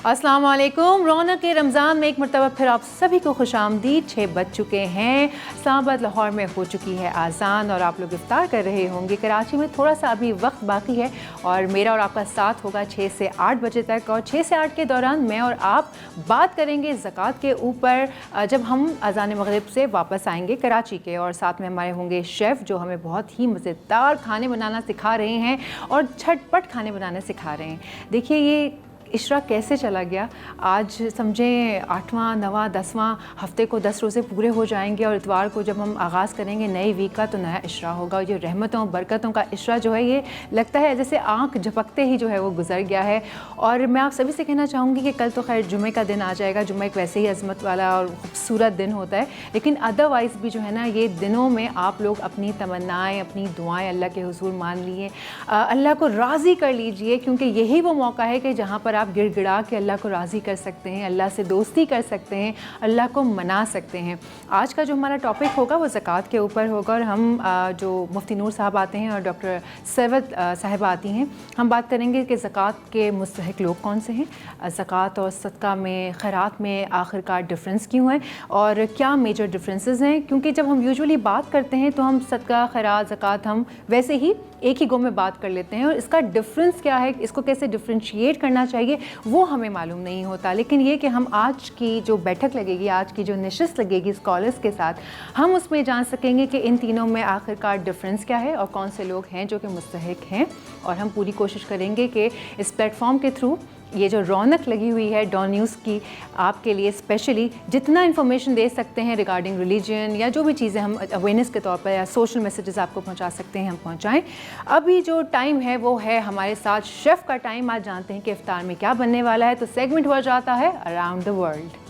अस्सलाम वालेकुम। रौनक के रमज़ान में एक मरतबा फिर आप सभी को खुशामदीद। 6 बज चुके हैं, इस्लामाबाद लाहौर में हो चुकी है आज़ान और आप लोग इफ्तार कर रहे होंगे। कराची में थोड़ा सा अभी वक्त बाकी है और मेरा और आपका साथ होगा 6 से 8 बजे तक। और 6 से 8 के दौरान मैं और आप बात करेंगे ज़कात के ऊपर, जब हम अज़ान मगरिब से वापस आएंगे कराची के। और साथ में हमारे होंगे शेफ़ जो हमें बहुत ही मज़ेदार खाने बनाना सिखा रहे हैं और झटपट खाने बनाना सिखा रहे हैं। देखिए ये इशरा कैसे चला गया। आज समझें 8वां 9वां 10वां हफ्ते को 10 रोज़े पूरे हो जाएंगे और इतवार को जब हम आगाज़ करेंगे नए वीक का तो नया इशरा होगा। ये रहमतों बरकतों का इशरा जो है ये लगता है जैसे आँख झपकते ही जो है वो गुजर गया है। और मैं आप सभी से कहना चाहूँगी कि कल तो खैर जुमे का दिन आ जाएगा। जुमे एक वैसे ही अज़मत वाला और ख़ूबसूरत दिन होता है, लेकिन अदरवाइज़ भी जो है ना ये दिनों में आप लोग अपनी तमन्नाएँ अपनी दुआएँ अल्लाह के हुज़ूर मान लिए, अल्लाह को राज़ी कर लीजिए, क्योंकि यही वो मौका है कि जहाँ पर आप गिड़गिड़ा के अल्लाह को राज़ी कर सकते हैं, अल्लाह से दोस्ती कर सकते हैं, अल्लाह को मना सकते हैं। आज का जो हमारा टॉपिक होगा वो ज़कात के ऊपर होगा और हम जो मुफ्ती नूर साहब आते हैं और डॉक्टर सरवत साहिबा आती हैं, हम बात करेंगे कि ज़कात के मुस्तहिक लोग कौन से हैं, ज़कात और सदका में खैरात में आखिरकार डिफरेंस क्यों है और क्या मेजर डिफरेंसेस हैं। क्योंकि जब हम यूजुअली बात करते हैं तो हम सदका खैरात ज़कात हम वैसे ही एक ही गो में बात कर लेते हैं और इसका डिफरेंस क्या है, इसको कैसे डिफ्रेंशिएट करना चाहिए वो हमें मालूम नहीं होता। लेकिन ये कि हम आज की जो बैठक लगेगी, आज की जो नशिस्त लगेगी स्कॉलर्स के साथ, हम उसमें जान सकेंगे कि इन तीनों में आखिरकार डिफरेंस क्या है और कौन से लोग हैं जो कि मुस्तहिक हैं। और हम पूरी कोशिश करेंगे कि इस प्लेटफॉर्म के थ्रू ये जो रौनक लगी हुई है डॉन न्यूज़ की, आपके लिए स्पेशली जितना इन्फॉर्मेशन दे सकते हैं रिगार्डिंग रिलीजन या जो भी चीज़ें हम अवेयरनेस के तौर पर या सोशल मैसेजेस आपको पहुंचा सकते हैं हम पहुंचाएं। अभी जो टाइम है वो है हमारे साथ शेफ़ का टाइम। आज जानते हैं कि इफ्तार में क्या बनने वाला है, तो सेगमेंट हो जाता है around the world.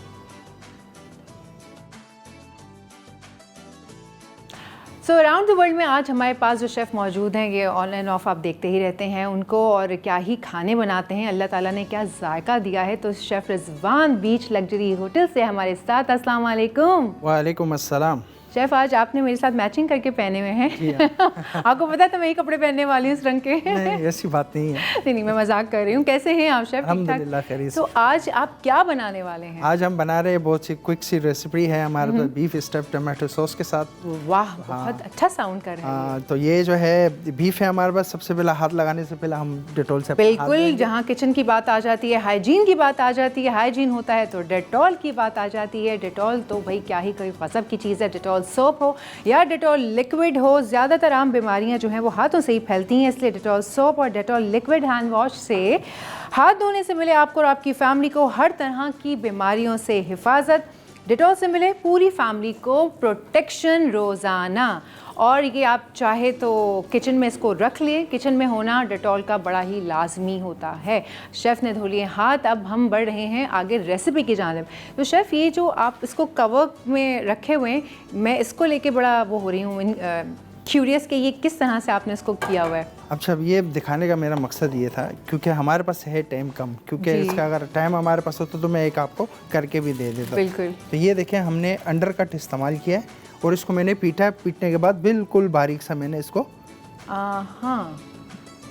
So around the world में आज हमारे पास जो शेफ़ मौजूद हैं, ये ऑन एंड ऑफ आप देखते ही रहते हैं उनको और क्या ही खाने बनाते हैं, अल्लाह ताला ने क्या जायका दिया है। तो शेफ़ रिजवान बीच लग्जरी होटल से हमारे साथ। अस्सलाम वालेकुम। वालेकुम अस्सलाम। शेफ़ आज आपने मेरे साथ मैचिंग करके पहने हुए हैं। आपको पता था मैं ही कपड़े पहनने वाली हूँ इस रंग के। नहीं ऐसी बात नहीं है। नहीं मैं मजाक कर रही हूँ। कैसे हैं आप शेफ़? अल्हम्दुलिल्लाह खैरियत। तो आज आप क्या बनाने वाले हैं? आज हम बना रहे हैं बहुत सी क्विक सी रेसिपी है हमारे पास, बीफ स्टफ टमाटो सॉस के साथ। वाह बहुत अच्छा साउंड कर रहे हैं। तो ये जो है बीफ है हमारे पास। सबसे पहले हाथ लगाने से पहले हम डेटॉल से बिल्कुल, जहाँ किचन की बात आ जाती है, हाइजीन की बात आ जाती है, हाइजीन होता है तो डेटॉल की बात आ जाती है। डेटॉल तो भाई क्या ही कोई गज़ब की चीज़ है। डेटॉल सोप हो या डेटॉल लिक्विड हो, ज़्यादातर आम बीमारियां जो हैं वो हाथों से ही फैलती हैं, इसलिए डेटॉल सोप और डेटॉल लिक्विड हैंड वॉश से हाथ धोने से मिले आपको और आपकी फैमिली को हर तरह की बीमारियों से हिफाजत। डेटॉल से मिले पूरी फैमिली को प्रोटेक्शन रोज़ाना। और ये आप चाहे तो किचन में इसको रख लें, किचन में होना डेटॉल का बड़ा ही लाजमी होता है। शेफ़ ने धो लिए हाथ, अब हम बढ़ रहे हैं आगे रेसिपी की जानिब। तो शेफ़ ये जो आप इसको कवर में रखे हुए हैं, मैं इसको लेके बड़ा वो हो रही हूँ क्यूरियस कि ये किस तरह से आपने इसको किया हुआ है। अच्छा, ये दिखाने का मेरा मकसद ये था क्योंकि हमारे पास है टाइम कम, क्योंकि इसका अगर टाइम हमारे पास होता तो मैं एक आपको करके भी दे देता। बिल्कुल। तो ये देखें हमने अंडर कट इस्तेमाल किया है और इसको मैंने पीटा है। पीटने के बाद बिल्कुल बारीक सा मैंने इसको हाँ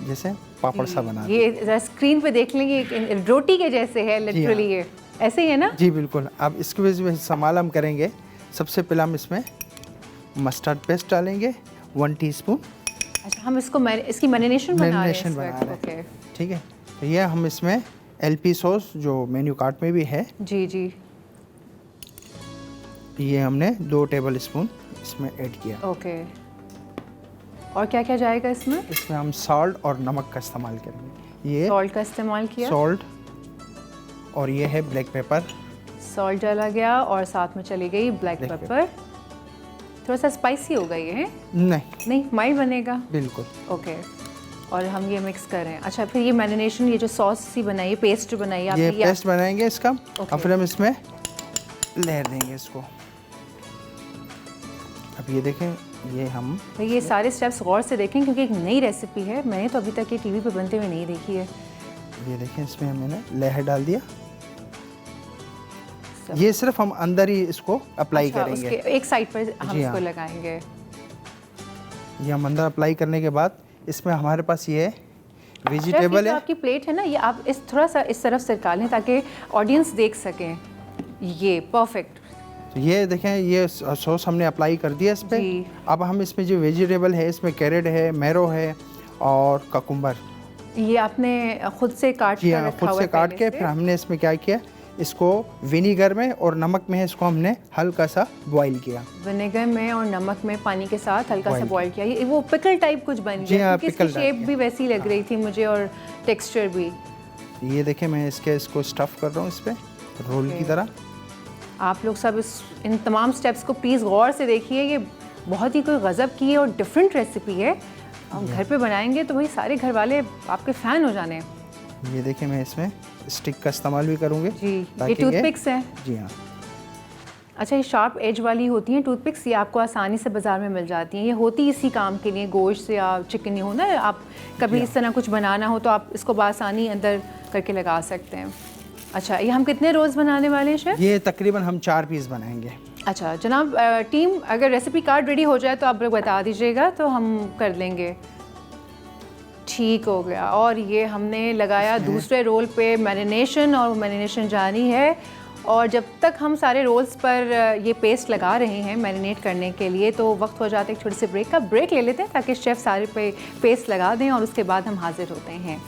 जैसे पापड़ सा बना। ये स्क्रीन पे देख लेंगे रोटी के जैसे है लिटरली। ये ऐसे ही है ना? जी बिल्कुल। अब इसकी वजह से इस्तेमाल हम करेंगे, सबसे पहले हम इसमें मस्टर्ड पेस्ट डालेंगे 1 टीस्पून। अच्छा, हम इसको इसकी मैरिनेशन बना रहे हैं। ठीक है। तो ये हम इसमें एलपी सॉस जो मेन्यू कार्ड में भी है, जी जी, ये हमने 2 टेबल स्पून इसमें ऐड किया। ओके। और क्या क्या जाएगा इसमें? इसमें हम सॉल्ट और नमक का इस्तेमाल करेंगे। ये सॉल्ट का इस्तेमाल किया, सॉल्ट, और ये है ब्लैक पेपर। सॉल्ट डाला गया और साथ में चली गई ब्लैक पेपर। थोड़ा सा स्पाइसी होगा ये है? नहीं माइल्ड बनेगा। बिल्कुल। ओके। और हम ये मिक्स कर रहे हैं। अच्छा, फिर ये मैरिनेशन, ये जो सॉस सी बनाई, पेस्ट बनाई आप, ये पेस्ट बनाएंगे इसका। और फिर हम इसमें लहर देंगे इसको। अब ये देखें, ये हम ये सारे स्टेप्स गौर से देखें क्योंकि एक नई रेसिपी है, मैंने तो अभी तक ये टीवी पे बनते हुए नहीं देखी है। ये देखें, इसमें मैंने लहर डाल दिया। ये सिर्फ हम अंदर ही इसको अप्लाई करेंगे। उसके एक साइड पर हम इसको लगाएंगे। ये हम अंदर अप्लाई करने के बाद इसमें हमारे पास ये है वेजिटेबल है। आपकी प्लेट है ना, ये आप इस थोड़ा सा इस तरफ सरका लें ताकि ऑडियंस देख सकें। ये परफेक्ट। तो ये देखें, ये सॉस हमने अप्लाई कर दिया इस पे। अब हम इसमें जो वेजिटेबल है, इसमें कैरेट है, मैरो है और ककुम्बर। ये आपने खुद से काट जी कर हाँ, रखा खुद से काट के फिर हमने इसमें क्या किया, इसको विनीगर में और नमक में इसको हमने हल्का सा बॉईल किया। विनेगर में और नमक में पानी के साथ हल्का सा बॉईल किया। ये वो पिकल टाइप कुछ बन जी गया हाँ, क्योंकि इसकी शेप भी वैसी लग रही थी मुझे और टेक्सचर भी। ये देखें, मैं इसको स्टफ़ कर रहा हूँ इस पे रोल की तरह। आप लोग सब इन तमाम स्टेप्स को प्लीज़ गौर से देखिए। ये बहुत ही कोई गज़ब की है और डिफरेंट रेसिपी है। हम घर पे बनाएंगे तो भाई सारे घर वाले आपके फ़ैन हो जाने। ये देखिए, मैं इसमें स्टिक का इस्तेमाल भी करूँगी जी। ये टूथपिक्स हैं। जी हाँ। अच्छा, ये शार्प एज वाली होती हैं टूथपिक्स, ये आपको आसानी से बाज़ार में मिल जाती हैं। ये होती इसी काम के लिए, गोश्त या चिकन हो ना, आप कभी इस तरह कुछ बनाना हो तो आप इसको बासानी अंदर करके लगा सकते हैं। अच्छा, ये हम कितने रोज़ बनाने वाले हैं शेफ? ये तकरीबन हम 4 पीस बनाएंगे। अच्छा जनाब, टीम अगर रेसिपी कार्ड रेडी हो जाए तो आप लोग बता दीजिएगा तो हम कर लेंगे। ठीक हो गया। और ये हमने लगाया दूसरे रोल पे मैरिनेशन, और मैरिनेशन जारी है। और जब तक हम सारे रोल्स पर ये पेस्ट लगा रहे हैं मैरिनेट करने के लिए, तो वक्त हो जाता है एक छोटे से ब्रेक का। ब्रेक ले लेते हैं ताकि शेफ़ सारे पे पेस्ट लगा दें और उसके बाद हम हाजिर होते हैं।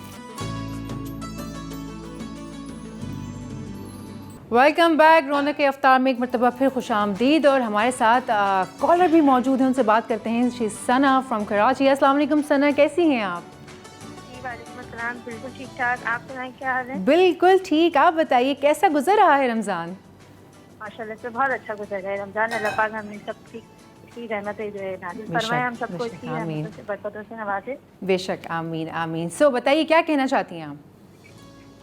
Welcome back. रौनक के अफ्तार में एक मरतबा फिर खुशामदीद। और हमारे साथ कॉलर भी मौजूद हैं, उनसे बात करते हैं। She Sana from Karachi. अस्सलाम वालेकुम सना, कैसी हैं आप? बिल्कुल ठीक ठाक, आप सुनाएं क्या हाल है? बिल्कुल ठीक। आप बताइए कैसा गुजर रहा है रमज़ान? माशाल्लाह से बहुत अच्छा गुजर रहा है रमजान। अल्लाह पाक हमें सब की रहमतें जो है नाज़िल फरमाए, हम सबको इसकी रहमतों से बरकतों से नवाजे। बेशक, आमीन आमीन। सो बताइए क्या कहना चाहती हैं आप?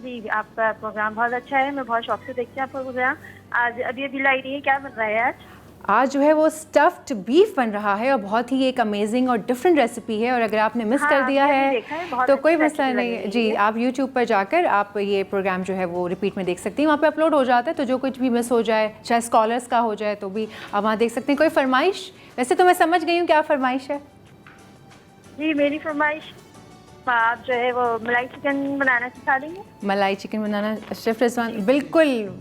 जी, आपका प्रोग्राम बहुत अच्छा है, मैं बहुत शौक से देखती हूँ आपका प्रोग्राम। आज अभी अभी लाई रही है, क्या बन रहा है आज? आज जो है वो स्टफ्ड बीफ बन रहा है और बहुत ही एक अमेजिंग और डिफरेंट रेसिपी है। और अगर आपने मिस कर दिया है तो कोई मसला नहीं है जी, आप YouTube पर जाकर आप ये प्रोग्राम जो है वो रिपीट में देख सकती हैं। वहाँ पे अपलोड हो जाता है, तो जो कुछ भी मिस हो जाए, चाहे स्कॉलर्स का हो जाए, तो भी आप वहाँ देख सकते हैं। कोई फरमाइश? वैसे तो मैं समझ गई हूँ क्या फरमाइश है। जी, मेरी फरमाइश, आप जो है वो मलाई चिकन बनाना सिखा देंगे? मलाई चिकन बनाना शेफ़ रिजवान, बिल्कुल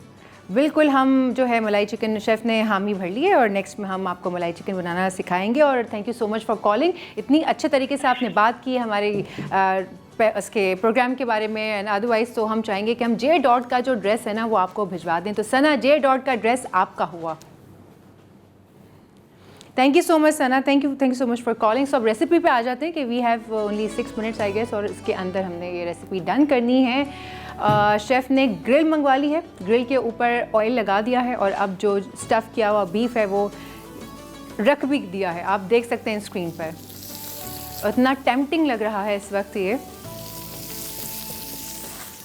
बिल्कुल। हम जो है मलाई चिकन, शेफ़ ने हामी भर ली है और नेक्स्ट में हम आपको मलाई चिकन बनाना सिखाएंगे। और thank you so much for calling. इतनी अच्छे तरीके से आपने बात की है हमारे उसके प्रोग्राम के बारे में। एंड अदरवाइज़ तो हम चाहेंगे कि हम J. का जो ड्रेस है ना वो आपको भिजवा दें। तो सना, J. का ड्रेस आपका हुआ। Thank you so much Sana, thank you so much for calling. So अब रेसिपी पे आ जाते हैं कि we have only 6 minutes I guess, और इसके अंदर हमने ये रेसिपी डन करनी है। शेफ़ ने ग्रिल मंगवा ली है, ग्रिल के ऊपर ऑयल लगा दिया है और अब जो स्टफ़ किया हुआ बीफ है वो रख भी दिया है, आप देख सकते हैं स्क्रीन पर। इतना टेम्पटिंग लग रहा है इस वक्त ये।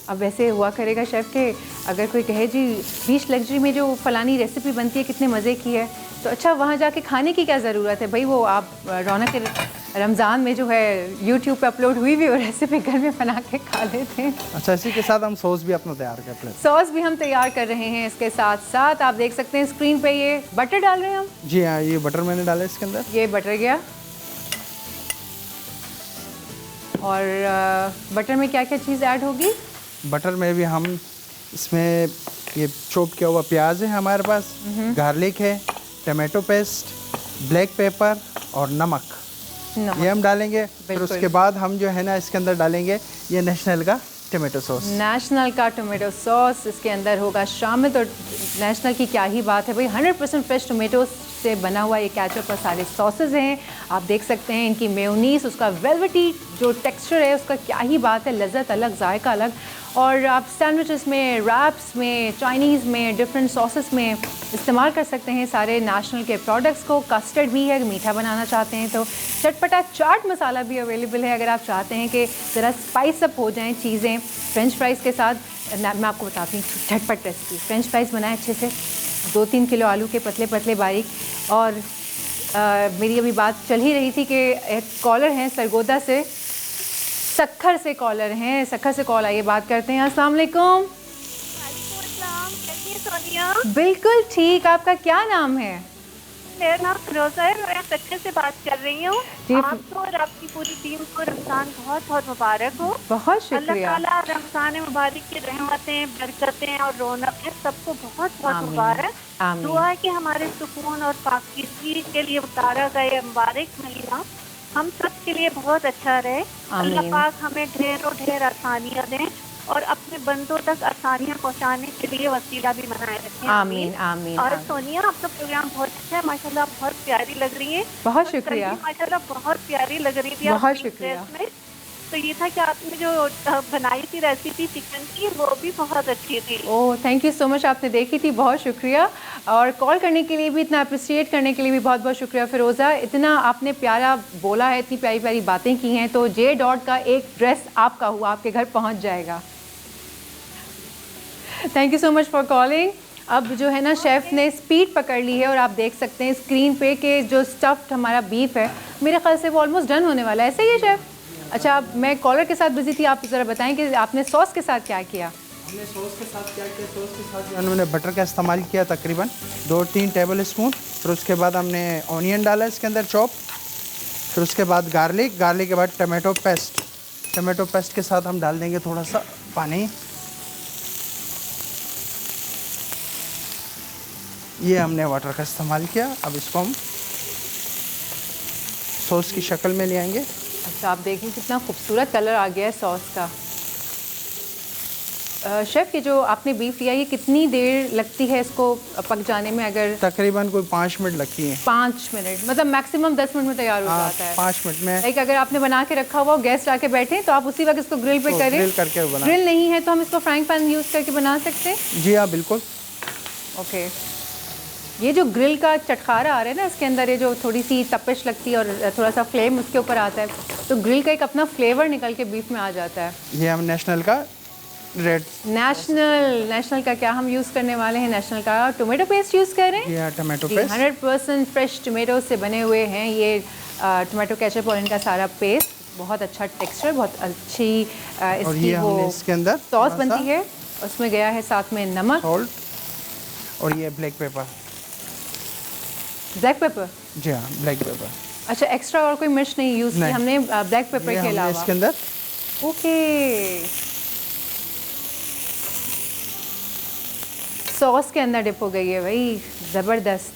अब वैसे हुआ करेगा शेफ़ के अगर कोई कहे जी बीच लग्जरी में जो फ़लानी रेसिपी बनती है कितने मज़े की है, तो अच्छा वहाँ जाके खाने की क्या ज़रूरत है भाई। वो आप रौनक के रमज़ान में जो है YouTube पे अपलोड हुई भी और रेसिपी घर में बना के खा लेते हैं। अच्छा, इसी के साथ हम सॉस भी अपना तैयार करते हैं। सॉस भी हम तैयार कर रहे हैं इसके साथ साथ। आप देख सकते हैं स्क्रीन पे ये बटर डाल रहे हैं हम। जी हाँ, ये बटर मैंने डाला इसके अंदर। ये बटर गया। और बटर में क्या क्या चीज़ ऐड होगी? बटर में भी हम इसमें ये चॉप किया हुआ प्याज है हमारे पास, गार्लिक है, टमाटो पेस्ट, ब्लैक पेपर और नमक, ये हम डालेंगे। फिर उसके बाद हम जो है ना इसके अंदर डालेंगे ये नेशनल का टमाटो सॉस। नेशनल का टोमेटो सॉस इसके अंदर होगा शामिल। तो नेशनल की क्या ही बात है भाई, 100% फ्रेश टोमेटो से बना हुआ ये केचप और सारे सॉसेज हैं। आप देख सकते हैं इनकी मेयोनीज, उसका वेलवेटी जो टेक्सचर है उसका क्या ही बात है, लज्जत अलग, जायका अलग। और आप सैंडविचेस में, रैप्स में, चाइनीज़ में, डिफरेंट सॉसेस में इस्तेमाल कर सकते हैं सारे नेशनल के प्रोडक्ट्स को। कस्टर्ड भी है, मीठा बनाना चाहते हैं तो चटपटा चाट मसाला भी अवेलेबल है अगर आप चाहते हैं कि ज़रा स्पाइस अप हो जाएं चीज़ें फ्रेंच फ्राइज़ के साथ। मैं आपको बताती हूँ झटपट रेसिपी। फ्रेंच फ्राइज़ बनाएं अच्छे से, 2-3 किलो आलू के पतले पतले बारीक। और मेरी अभी बात चल ही रही थी कि एक कॉलर हैं सरगोदा से, सक्खर से कॉलर हैं, सक्खर से कॉल आइए बात करते हैं। अस्सलाम वालेकुम। सोनिया। बिल्कुल ठीक, आपका क्या नाम है? मेरा नाम फिरोज़ा है, मैं मैं कच्चे से बात कर रही हूँ। जी। आपको और आपकी पूरी टीम को रमज़ान बहुत बहुत मुबारक हो। बहुत अल्लाह शुक्रिया। ताला रमज़ान मुबारक की रहमतें, बरकतें और रौनकें सबको बहुत बहुत आमीन। मुबारक। आमीन। दुआ है कि हमारे सुकून और पाकीज़गी के लिए उतारा गया ये मुबारक महीना हम सब के लिए बहुत अच्छा रहे। अल्लाह आमीन। पाक हमें ढेरों ढेर आसानियाँ दें और अपने बंदों तक आसानियाँ पहुँचाने के लिए वसीला भी बनाए रखें। आमीन आमीन और आमीन। सोनिया, आपका प्रोग्राम बहुत अच्छा है माशाल्लाह, बहुत प्यारी लग रही है। बहुत और शुक्रिया। कल भी माशाल्लाह बहुत प्यारी लग रही थी आप बहुत पिंक शुक्रिया। ड्रेस में। तो ये था कि आपने जो बनाई थी रेसिपी चिकन की, वो भी बहुत अच्छी थी। Oh thank you so much, आपने देखी थी, बहुत शुक्रिया। और कॉल करने के लिए भी, इतना अप्रिशिएट करने के लिए भी बहुत बहुत शुक्रिया फ़िरोज़ा। इतना आपने प्यारा बोला है, इतनी प्यारी प्यारी बातें की हैं, तो जे डॉट का एक ड्रेस आपका हुआ आपके घर पहुंच जाएगा। Thank you so much for calling. अब जो है ना, शेफ़ ने स्पीड पकड़ ली है और आप देख सकते हैं स्क्रीन पे कि जो स्टफ्ड हमारा बीफ है, मेरे ख्याल से वो ऑलमोस्ट डन होने वाला है। ऐसे ही है शेफ़? अच्छा, अब मैं कॉलर के साथ बिजी थी, आप ज़रा बताएं कि आपने सॉस के साथ क्या किया? हमने सॉस के साथ क्या किया, सॉस के साथ जो हमने बटर का इस्तेमाल किया तकरीबन 2-3 टेबल स्पून। फिर उसके बाद हमने ऑनियन डाला इसके अंदर चॉप। फिर उसके बाद गार्लिक के बाद टमाटो पेस्ट के साथ हम डाल देंगे थोड़ा सा पानी। ये हमने वाटर का इस्तेमाल किया। अब इसको हम सॉस की शक्ल में ले आएंगे। अच्छा, आप देखें कितना खूबसूरत कलर आ गया है सॉस का। शेफ़, ये जो आपने बीफ लिया, ये कितनी देर लगती है इसको पक जाने में? अगर तकरीबन कोई 5 मिनट लगती हैं। 5 मिनट, मतलब मैक्सिमम 10 मिनट में तैयार हो हाँ, जाता है। 5 मिनट में। लाइक अगर आपने बना के रखा हुआ, गेस्ट आके बैठे तो आप उसी वक्त इसको ग्रिल पे करें। ग्रिल करके बना। ग्रिल नहीं है तो हम इसको फ्राइंग पैन यूज़ करके बना सकते हैं। जी हाँ, बिल्कुल। ओके, ये जो ग्रिल का चटखारा आ रहा है ना, इसके अंदर ये जो थोड़ी सी तपिश लगती है और थोड़ा सा फ्लेम उसके ऊपर आता है, तो ग्रिल का एक अपना फ्लेवर निकल के बीफ में आ जाता है। ये हम नेशनल का रेड नेशनल का क्या हम यूज़ करने वाले हैं? नेशनल का टोमेटो पेस्ट यूज़ कर रहे हैं। ये टमाटो जी, पेस्ट 100% फ्रेश टोमेटो से बने हुए हैं ये टोमेटो केचप और इनका सारा पेस्ट। बहुत अच्छा टेक्सचर, बहुत अच्छी और इसकी ये वो हमने इसके अंदर सॉस थोड़ा बनती है। उसमें गया है साथ में नमक, सॉल्ट और ये ब्लैक पेपर। Black pepper. जी हाँ, ब्लैक पेपर। अच्छा, एक्स्ट्रा और कोई मिर्च नहीं यूज़ की नहीं। हमने ब्लैक पेपर ये के हमने अलावा? इसके अंदर ओके, सॉस के अंदर डिप हो गई है भाई, ज़बरदस्त।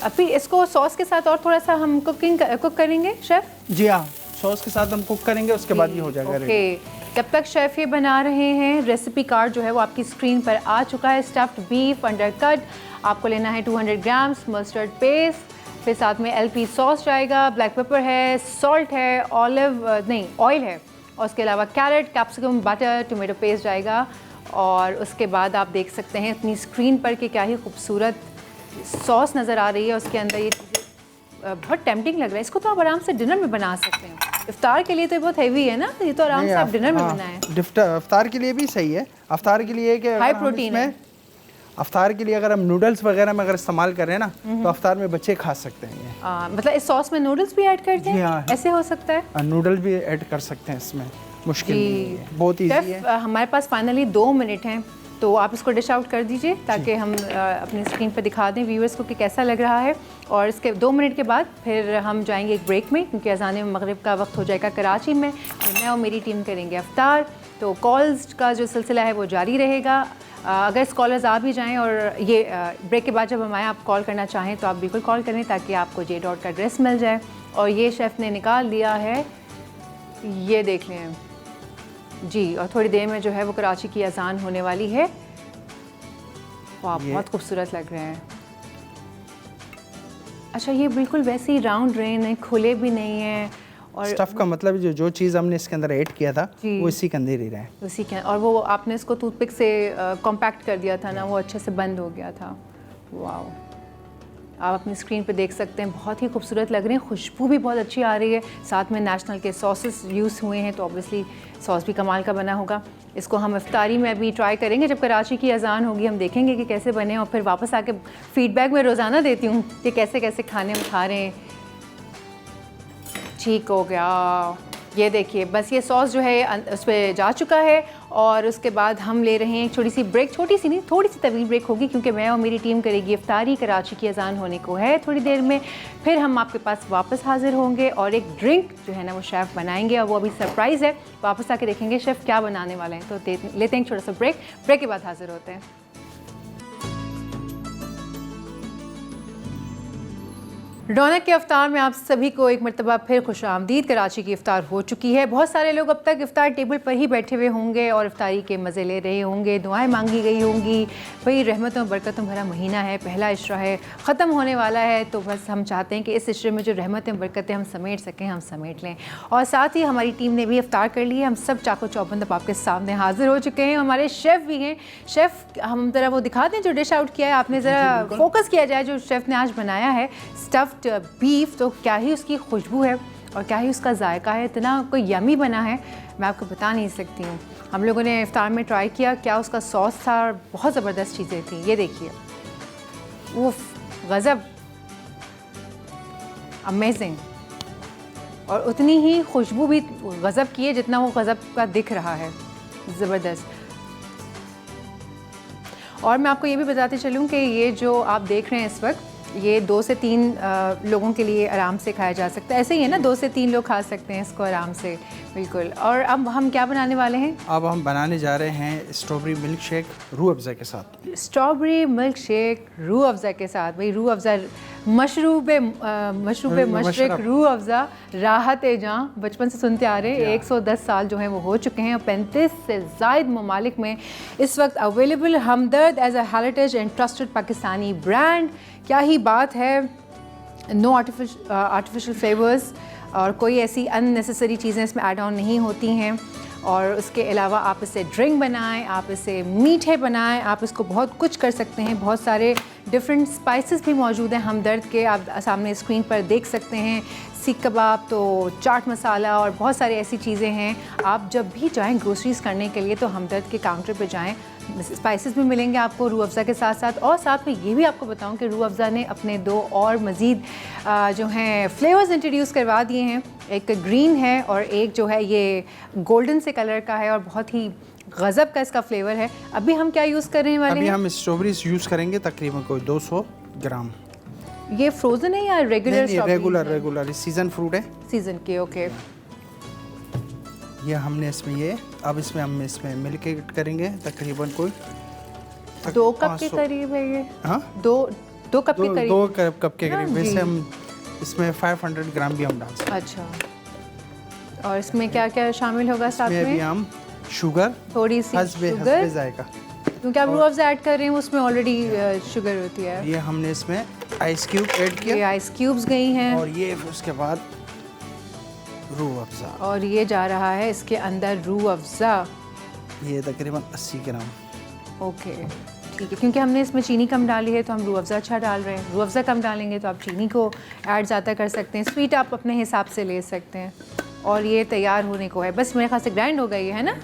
अभी इसको सॉस के साथ और थोड़ा सा हम कुक करेंगे शेफ़? जी हाँ, सॉस के साथ हम कुक करेंगे, उसके बाद ये हो जाएगा रेडी। ओके, जब तक शेफ़ ये बना रहे हैं, रेसिपी कार्ड जो है वो आपकी स्क्रीन पर आ चुका है। स्टफ्ड बीफ अंडरकट आपको लेना है 200 ग्राम्स, मस्टर्ड पेस्ट, फिर साथ में LP सॉस जाएगा, ब्लैक पेपर है, सॉल्ट है, ऑयल है, और उसके अलावा carrot, capsicum, butter, tomato paste जाएगा। और उसके बाद आप देख सकते हैं अपनी स्क्रीन पर कि क्या ही खूबसूरत सॉस नज़र आ रही है उसके अंदर। ये बहुत टेम्पटिंग लग रहा है। इसको तो आप आराम से डिनर में बना सकते हैं। इफ्तार के लिए तो ये बहुत हैवी है ना, ये तो आराम से आप डिनर में बनाएं। इफ्तार के लिए भी सही है। इफ्तार के लिए कि हाई प्रोटीन है। इफ्तार के लिए अगर हम नूडल्स वगैरह में अगर इस्तेमाल करें ना, तो इफ्तार में बच्चे खा सकते हैं ये। मतलब इस सॉस में नूडल्स भी ऐड करते जी हैं? हाँ। ऐसे हो सकता है? नूडल भी ऐड कर सकते हैं इसमें, मुश्किल नहीं है, बहुत ईजी है। शेफ़, हमारे पास फाइनली 2 मिनट हैं, तो आप इसको डिश आउट कर दीजिए ताकि हम अपनी स्क्रीन पर दिखा दें व्यूअर्स को कि कैसा लग रहा है। और इसके 2 मिनट के बाद फिर हम जाएंगे एक ब्रेक में, क्योंकि अज़ान मगरिब का वक्त हो जाएगा कराची में। फिर मैं और मेरी टीम करेंगे इफ्तार। तो कॉल्स का जो सिलसिला है वो जारी रहेगा। अगर कॉलर्स आ भी जाएँ और ये ब्रेक के बाद जब हम आएँ, आप कॉल करना चाहें तो आप बिल्कुल कॉल करें ताकि आपको जे डॉट का ड्रेस मिल जाए। और ये शेफ़ ने निकाल दिया है, ये देख लें जी। और थोड़ी देर में जो है वो कराची की अज़ान होने वाली है। वाह, बहुत खूबसूरत लग रहे हैं। अच्छा, ये बिल्कुल वैसे ही राउंड रहे हैं, खुले भी नहीं हैं। और स्टफ का मतलब जो चीज़ हमने इसके अंदर ऐड किया था वो इसी के अंदर ही रहा है। उसी के, और वो आपने इसको टूथपिक से कॉम्पैक्ट कर दिया था ना, वो अच्छे से बंद हो गया था। वाह, आप अपनी स्क्रीन पे देख सकते हैं, बहुत ही खूबसूरत लग रहे हैं। खुशबू भी बहुत अच्छी आ रही है। साथ में नेशनल के सॉसेस यूज़ हुए हैं, तो ऑब्वियसली सॉस भी कमाल का बना होगा। इसको हम इफ्तारी में अभी ट्राई करेंगे, जब कराची की अज़ान होगी हम देखेंगे कि कैसे बने, और फिर वापस आके फ़ीडबैक में रोज़ाना देती हूँ कि कैसे कैसे खाने हम खा रहे हैं। ठीक हो गया, ये देखिए बस ये सॉस जो है उस पर जा चुका है और उसके बाद हम ले रहे हैं एक छोटी सी ब्रेक, छोटी सी नहीं थोड़ी सी तवील ब्रेक होगी क्योंकि मैं और मेरी टीम करेगी इफ्तारी। कराची की अजान होने को है थोड़ी देर में, फिर हम आपके पास वापस हाजिर होंगे और एक ड्रिंक जो है ना वो शेफ़ बनाएंगे और वो अभी सरप्राइज़ है। वापस आके देखेंगे शेफ़ क्या बनाने वाले हैं। तो लेते हैं एक छोटा सा ब्रेक, ब्रेक के बाद हाजिर होते हैं। रौनक के इफ्तार में आप सभी को एक मरतबा फिर खुशामदीद। कराची की इफ्तार हो चुकी है। बहुत सारे लोग अब तक इफ्तार टेबल पर ही बैठे हुए होंगे और इफ्तारी के मज़े ले रहे होंगे, दुआएं मांगी गई होंगी। भाई रहमतों बरकतों भरा महीना है, पहला इशरा है, ख़त्म होने वाला है, तो बस हम चाहते हैं कि इस इशरे में जो रहमतें बरकतें हम समेट सकें हम समेट लें। और साथ ही हमारी टीम ने भी इफ्तार कर ली है। हम सब चाको चौबंद अब आपके सामने हाजिर हो चुके हैं। हमारे शेफ़ भी हैं। शेफ़ हम ज़रा वो दिखा दें जो डिश आउट किया है आपने, ज़रा फोकस किया जाए जो शेफ़ ने आज बनाया है स्टफ्ड बीफ। तो क्या ही उसकी खुशबू है और क्या ही उसका जायका है, इतना कोई यमी बना है मैं आपको बता नहीं सकती हूँ। हम लोगों ने इफ्तार में ट्राई किया, क्या उसका सॉस था, बहुत ज़बरदस्त चीज़ें थी। ये देखिए, उफ गज़ब, अमेजिंग। और उतनी ही खुशबू भी गज़ब की है जितना वो गज़ब का दिख रहा है, ज़बरदस्त। और मैं आपको ये भी बताते चलूँ कि ये जो आप देख रहे हैं इस वक्त, ये 2 से 3 लोगों के लिए आराम से खाया जा सकता है। ऐसे ही है ना, 2 से 3 लोग खा सकते हैं इसको आराम से, बिल्कुल। और अब हम क्या बनाने वाले हैं? अब हम बनाने जा रहे हैं strawberry milk shake Rooh Afza के साथ। Strawberry milk shake Rooh Afza के साथ। भाई रूह अफ़ज़ा मशरूब मशरक़ रूह अफ़ज़ा राहत जहाँ बचपन से सुनते आ रहे हैं। 110 साल जो हैं वो हो चुके हैं और 35 से ज़ायद ममालिक में इस वक्त available. Hamdard as a heritage and trusted Pakistani brand. क्या ही बात है, नो आर्टिफिशियल फ्लेवर्स और कोई ऐसी अननेसेसरी चीज़ें इसमें ऐड ऑन नहीं होती हैं। और उसके अलावा आप इसे ड्रिंक बनाएं, आप इसे मीठे बनाएं, आप इसको बहुत कुछ कर सकते हैं। बहुत सारे डिफरेंट स्पाइसेस भी मौजूद हैं हमदर्द के, आप सामने स्क्रीन पर देख सकते हैं। सीख कबाब, तो चाट मसाला और बहुत सारी ऐसी चीज़ें हैं। आप जब भी जाएं ग्रोसरीज़ करने के लिए तो हमदर्द के काउंटर पे जाएं, स्पाइसेस भी मिलेंगे आपको रूह अफ़ज़ा के साथ साथ। और साथ में ये भी आपको बताऊं कि रूह अफ़ज़ा ने अपने 2 और मज़ीद जो हैं फ्लेवर्स इंट्रोड्यूस करवा दिए हैं। एक ग्रीन है और एक जो है ये गोल्डन से कलर का है और बहुत ही गज़ब का इसका फ्लेवर है। अभी हम क्या यूज़ करने वाले हैं? अभी हम स्ट्रॉबेरीज यूज़ करेंगे तकरीबन कोई 200 ग्राम। ये फ्रोज़न है या रेगुलर? रेगुलर सीज़न फ्रूट है, सीज़न के। ओके, ये हमने इसमें अब इसमें हम इसमें मिल्क ऐड करेंगे तकरीबन कोई 2 कप के करीब है ये। हाँ, 2 कप के करीब, 2 कप के करीब। वैसे हम इसमें 500 ग्राम भी हम डाल सकते हैं। अच्छा, और इसमें क्या क्या शामिल होगा साथ में? भी हम शुगर, थोड़ी सी शुगर, जायका, क्योंकि आप रूह अफ़ज़ा ऐड कर रहे हैं उसमें ऑलरेडी शुगर होती है। ये हमने इसमें आइस क्यूब ऐड किया, ये आइस क्यूब्स गई हैं और ये उसके बाद रूह अफ़ज़ा, और ये जा रहा है इसके अंदर रूह अफ़ज़ा। ये तकरीबन 80 ग्राम। ओके, ठीक है, क्योंकि हमने इसमें चीनी कम डाली है तो हम रूह अफ़ज़ा अच्छा डाल रहे हैं। रूह अफ़ज़ा कम डालेंगे तो आप चीनी को ऐड ज़्यादा कर सकते हैं। स्वीट आप अपने हिसाब से ले सकते हैं। और ये तैयार होने को है, बस मेरे ख्याल से ग्राइंड हो गई है ना।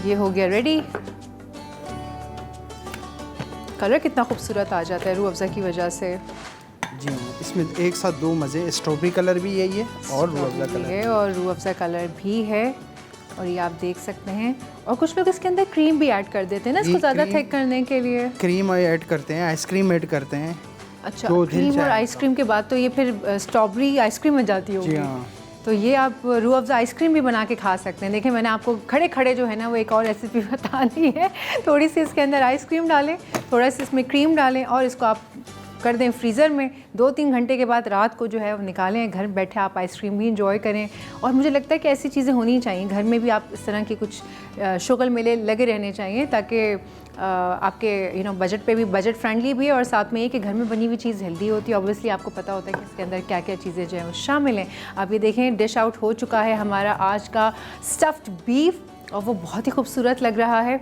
ये हो गया रेडी। कलर कितना खूबसूरत आ जाता है रूह अफ़ज़ा की वजह से। जी, इसमें एक साथ 2 मज़े, स्ट्रॉबेरी कलर भी यही है और रूह अफ़ज़ा कलर है, और रूह अफ़ज़ा कलर भी है। और ये आप देख सकते हैं। और कुछ लोग इसके अंदर क्रीम भी ऐड कर देते हैं ना, इसको ज़्यादा थिक करने के लिए। क्रीम ऐड करते हैं, आइसक्रीम ऐड करते हैं। अच्छा, क्रीम और आइसक्रीम के बाद तो ये फिर स्ट्रॉबेरी आइसक्रीम में जाती होगी। जी हाँ, तो ये आप रूह अफ़ज़ा आइसक्रीम भी बना के खा सकते हैं। देखिए, मैंने आपको खड़े खड़े जो है ना वो एक और रेसिपी बता दी है। थोड़ी सी इसके अंदर आइसक्रीम डालें, थोड़ा सा इसमें क्रीम डालें और इसको आप कर दें फ्रीज़र में। 2-3 घंटे के बाद रात को जो है वो निकालें, घर बैठे आप आइसक्रीम भी इंजॉय करें। और मुझे लगता है कि ऐसी चीज़ें होनी चाहिए घर में भी। आप इस तरह के कुछ शुगल मेले लगे रहने चाहिए ताकि आपके बजट पे भी, बजट फ्रेंडली भी है और साथ में ये कि घर में बनी हुई चीज़ हेल्दी होती है। ऑब्वियसली आपको पता होता है कि इसके अंदर क्या क्या चीज़ें जो है वो शामिल हैं। आप ये देखें, डिश आउट हो चुका है हमारा आज का स्टफ्ड बीफ और वो बहुत ही खूबसूरत लग रहा है।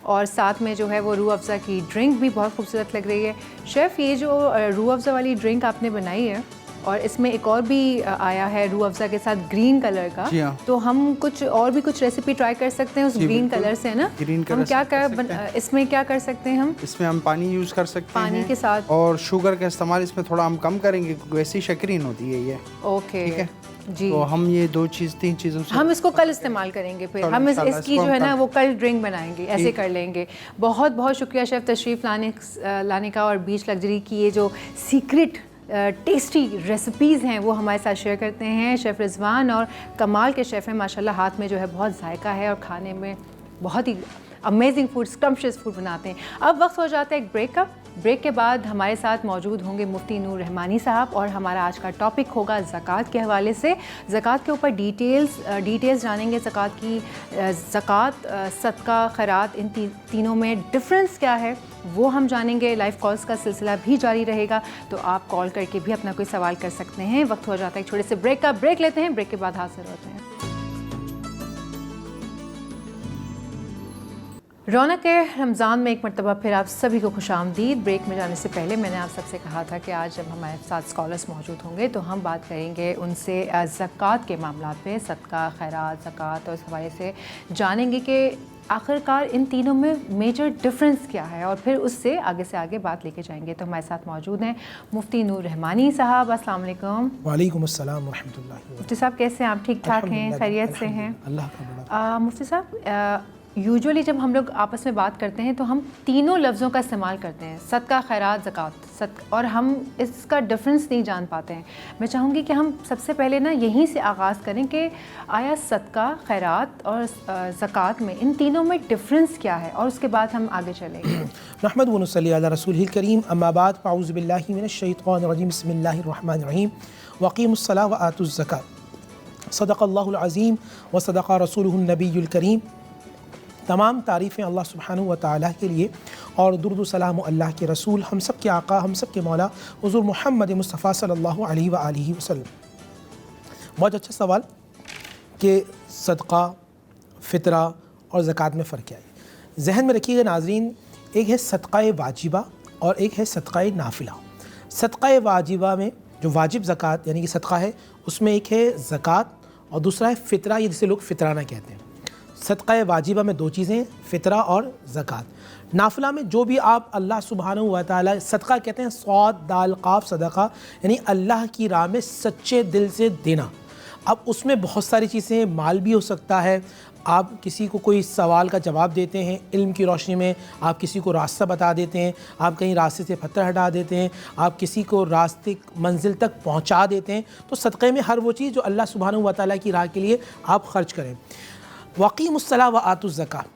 और साथ में जो है वो रूह अफ़ज़ा की ड्रिंक भी बहुत खूबसूरत लग रही है। शेफ़, ये जो रूह अफ़ज़ा वाली ड्रिंक आपने बनाई है और इसमें एक और भी आया है रूह अफ़ज़ा के साथ ग्रीन कलर का। जी हाँ। तो हम कुछ और भी कुछ रेसिपी ट्राई कर सकते हैं उस जी, ग्रीन बिल्कुल। कलर से, ना? ग्रीन हम कलर इसमें क्या कर सकते हैं हम? इसमें हम पानी यूज़ कर सकते हैं पानी के साथ। और शुगर का इस्तेमाल इसमें थोड़ा हम कम करेंगे क्योंकि वैसी शक्रीन होती है ये। ओके, ठीक है। जी। तो हम ये 3 चीज़ों से हम इसको कल इस्तेमाल करेंगे, फिर चलो, हम इंशाल्लाह इसकी इसको जो है हम ना कल- वो कल ड्रिंक बनाएंगे, ऐसे कर लेंगे। बहुत बहुत शुक्रिया शेफ़ तशरीफ़ लाने का, और बीच लग्जरी की ये जो सीक्रेट टेस्टी रेसिपीज़ हैं वो हमारे साथ शेयर करते हैं शेफ़ रिजवान। और कमाल के शेफ़ हैं माशाल्लाह, हाथ में जो है बहुत जायका है और खाने में बहुत ही अमेजिंग फूड, स्क्रम्पशियस फूड बनाते हैं। अब वक्त हो जाता है एक ब्रेक का। ब्रेक के बाद हमारे साथ मौजूद होंगे मुफ्ती नूर रहमानी साहब, और हमारा आज का टॉपिक होगा ज़कात के हवाले से। ज़कात के ऊपर डिटेल्स जानेंगे, ज़कात की ज़कात, सदका, खैरात, इन तीनों में डिफरेंस क्या है वो हम जानेंगे। लाइव कॉल्स का सिलसिला भी जारी रहेगा, तो आप कॉल करके भी अपना कोई सवाल कर सकते हैं। वक्त हो जाता है एक छोटे से ब्रेक का। ब्रेक लेते हैं, ब्रेक के बाद हाजिर होते हैं। रौनक रमज़ान में एक मरतबा फिर आप सभी को खुशामदीद। ब्रेक में जाने से पहले मैंने आप सबसे कहा था कि आज जब हमारे साथ स्कॉलर्स मौजूद होंगे तो हम बात करेंगे उनसे ज़कात के मामलात पे, सदका, खैरात, ज़कात, और इस हवाले से जानेंगे कि आखिरकार इन तीनों में मेजर डिफरेंस क्या है, और फिर उससे आगे बात लेके जाएंगे। तो हमारे साथ मौजूद हैं मुफ्ती नूर रहमानी साहब। अस्सलाम वालेकुम। वालेकुम अस्सलाम व रहमतुल्लाहि। मुफ्ती साहब कैसे हैं आप? ठीक ठाक हैं, खैरियत से हैं? अल्लाह का बड़ा। मुफ्ती साहब, यूजुअली जब हम लोग आपस में बात करते हैं तो हम तीनों लफ्ज़ों का इस्तेमाल करते हैं, सदका, खैरात, ज़कात, और हम इसका डिफरेंस नहीं जान पाते हैं। मैं चाहूँगी कि हम सबसे पहले ना यहीं से आगाज़ करें कि आया सदका, खैरात और ज़कात में, इन तीनों में डिफरेंस क्या है, और उसके बाद हम आगे चलेंगे। नहमदुहु व नसल्ली अला रसूलिल करीम, अम्मा बाद, फ़अऊज़ु बिल्लाहि मिनश शैतानिर रजीम, बिस्मिल्लाहिर रहमानिर रहीम, वक़ीमुस्सलाह व आतुज़ ज़कात, सदक़ल्लाहुल अज़ीम व सदक़ रसूलुहुन नबियुल करीम। तमाम तारीफ़ें अल्लाह सुब्हानहु व तआला के लिए, और दुरूद व सलाम अल्लाह के रसूल, हम सब के आका, हम सब के मौला हुज़ूर मोहम्मद मुस्तफ़ा सल्लल्लाहु अलैहि व आलिहि वसल्लम। बहुत अच्छा सवाल कि सदका, फ़ितरा और ज़कात में फ़र्क क्या है। जहन में रखिएगा नाज़रीन, एक है सदका वाजिबा और एक है सदका नाफिला। सदका वाजिबा में जो वाजिब ज़कात यानी कि सदका है, उसमें एक है ज़कात और दूसरा है फ़ितरा, ये जिसे लोग फ़ितराना कहते हैं। सदका वाजिबा में 2 चीज़ें, फ़ितरा और ज़कात। नाफिला में जो भी आप अल्लाह सुब्हानहु व तआला, सदका कहते हैं सौद दाल काफ सदका, यानी अल्लाह की राह में सच्चे दिल से देना। अब उसमें बहुत सारी चीज़ें, माल भी हो सकता है, आप किसी को कोई सवाल का जवाब देते हैं, इल्म की रोशनी में आप किसी को रास्ता बता देते हैं, आप कहीं रास्ते से पत्थर हटा देते हैं, आप किसी को रास्ते मंजिल तक पहुंचा देते हैं। तो सदक़े में हर वो चीज़ जो अल्लाह सुब्हानहु व तआला की राह के लिए आप ख़र्च करें। वक़ीमुस्सलाह व आतुज़ ज़कात,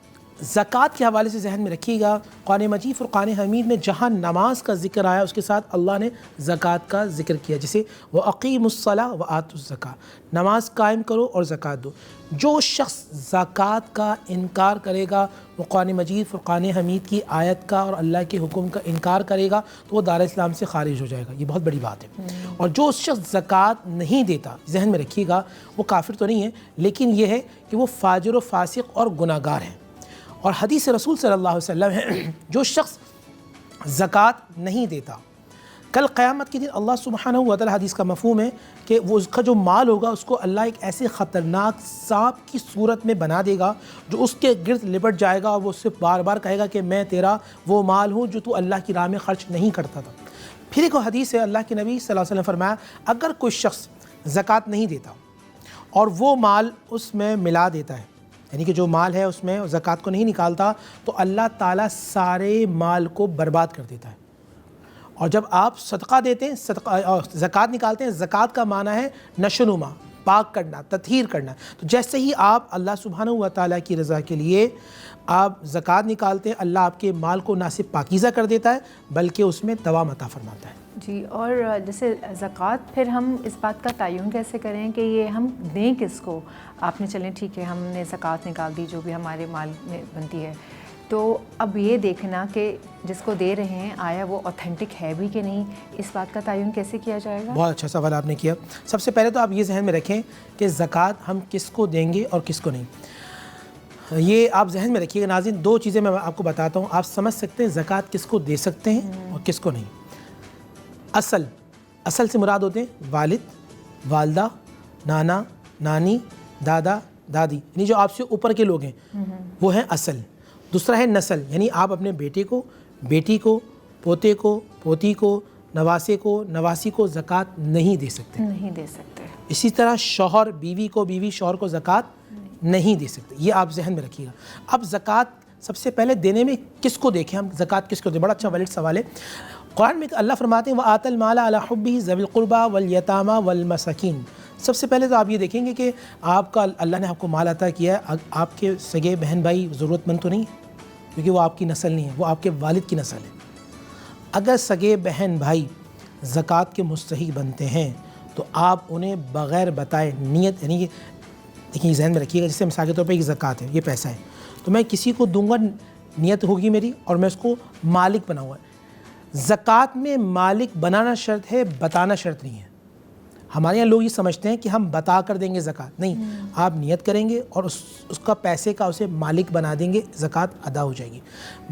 ज़कात के हवाले से जहन में रखिएगा, कुरान मजीद फ़ुरक़ान हमीद में जहाँ नमाज का जिक्र आया उसके साथ अल्लाह ने ज़कात का जिक्र किया, जैसे व अक़ीमुस्सलाह व आतुज़ ज़कात, नमाज कायम करो और ज़कात दो। जो शख्स ज़कात का इनकार करेगा वो कुरान मजीद फ़ुरक़ान हमीद की आयत का और अल्लाह के हुक्म का इनकार करेगा, तो वो दार इस्लाम से ख़ारिज हो जाएगा। ये बहुत बड़ी बात है। और जो शख्स ज़कात नहीं देता, जहन में रखिएगा, वो काफिर तो नहीं है, लेकिन ये है कि वो फाजिर व फासिक और गुनाहगार है। और हदीस रसूल सल्लल्लाहु अलैहि वसल्लम है, जो शख्स ज़कात नहीं देता, कल क़यामत के दिन अल्लाह सुब्हानहु व तआला, हदीस का मफ़हूम है कि वो उसका जो माल होगा उसको अल्लाह एक ऐसे ख़तरनाक सांप की सूरत में बना देगा जो उसके गिर्द लिपट जाएगा, और वो उससे बार बार कहेगा कि मैं तेरा वो माल हूँ जो तू अल्लाह की राह में ख़र्च नहीं करता था। फिर एक हदीस है, अल्लाह के नबी सल्लल्लाहु अलैहि वसल्लम फरमाया, अगर कोई शख्स ज़कात नहीं देता और वो माल उसमें मिला देता है, यानी कि जो माल है उसमें ज़कात को नहीं निकालता, तो अल्लाह ताला सारे माल को बर्बाद कर देता है। और जब आप सदका देते हैं, सदका और ज़कात निकालते हैं, ज़कात का माना है नशोनुमा, पाक करना, तत्हीर करना। तो जैसे ही आप अल्लाह सुब्हानहु व तआला की रज़ा के लिए आप ज़कात निकालते हैं, अल्लाह आपके माल को ना सिर्फ पाकीज़ा कर देता है बल्कि उसमें दवा अता फरमाता है। जी, और जैसे ज़कात, फिर हम इस बात का तयन कैसे करें कि ये हम दें किसको? आपने चलें ठीक है, हमने ज़कात निकाल दी जो भी हमारे माल में बनती है, तो अब ये देखना कि जिसको दे रहे हैं आया वो ऑथेंटिक है भी कि नहीं, इस बात का तयन कैसे किया जाएगा? बहुत अच्छा सवाल आपने किया। सबसे पहले तो आप ये जहन में रखें कि ज़कात हम किसको देंगे और किसको नहीं। ये आप जहन में रखिएगा नाज़रीन, 2 चीज़ें मैं आपको बताता हूँ, आप समझ सकते हैं ज़कात किसको दे सकते हैं और किसको नहीं। असल असल से मुराद होते हैं वालिद, वालदा, नाना, नानी, दादा, दादी, यानी जो आपसे ऊपर के लोग हैं वो हैं असल। दूसरा है नस्ल, यानी आप अपने बेटे को, बेटी को, पोते को, पोती को, नवासे को, नवासी को ज़कात नहीं दे सकते। नहीं दे सकते। इसी तरह शौहर बीवी को, बीवी शौहर को ज़कात नहीं दे सकते। ये आप जहन में रखिएगा। अब ज़कात सबसे पहले देने में किसको देखें हम, ज़कात किसको दें? बड़ा अच्छा वैलिड सवाल है। कुरान में अल्लाह फरमाते हैं व आतल माला अला हुब्बिही ज़विल क़ुरबा वल यतामा वल मसाकीन। सबसे पहले तो आप ये देखेंगे कि आपका अल्लाह ने आपको माल अता किया है, आपके सगे बहन भाई ज़रूरतमंद तो नहीं है, क्योंकि वो आपकी नस्ल नहीं है, वो आपके वालिद की नस्ल है। अगर सगे बहन भाई ज़कात के मुस्तहिक़ बनते हैं तो आप उन्हें बग़ैर बताए नियत, यानी कि देखिए जहन में रखिएगा, जैसे मिसाल के तौर पर एक ज़कात है, ये पैसा है, तो मैं किसी को दूंगा, नियत होगी मेरी और मैं उसको मालिक बनाऊँगा। ज़कात में मालिक बनाना शर्त है, बताना शर्त नहीं है। हमारे यहाँ लोग ये समझते हैं कि हम बता कर देंगे ज़कात, नहीं, आप नियत करेंगे और उसका पैसे का उसे मालिक बना देंगे, ज़कात अदा हो जाएगी।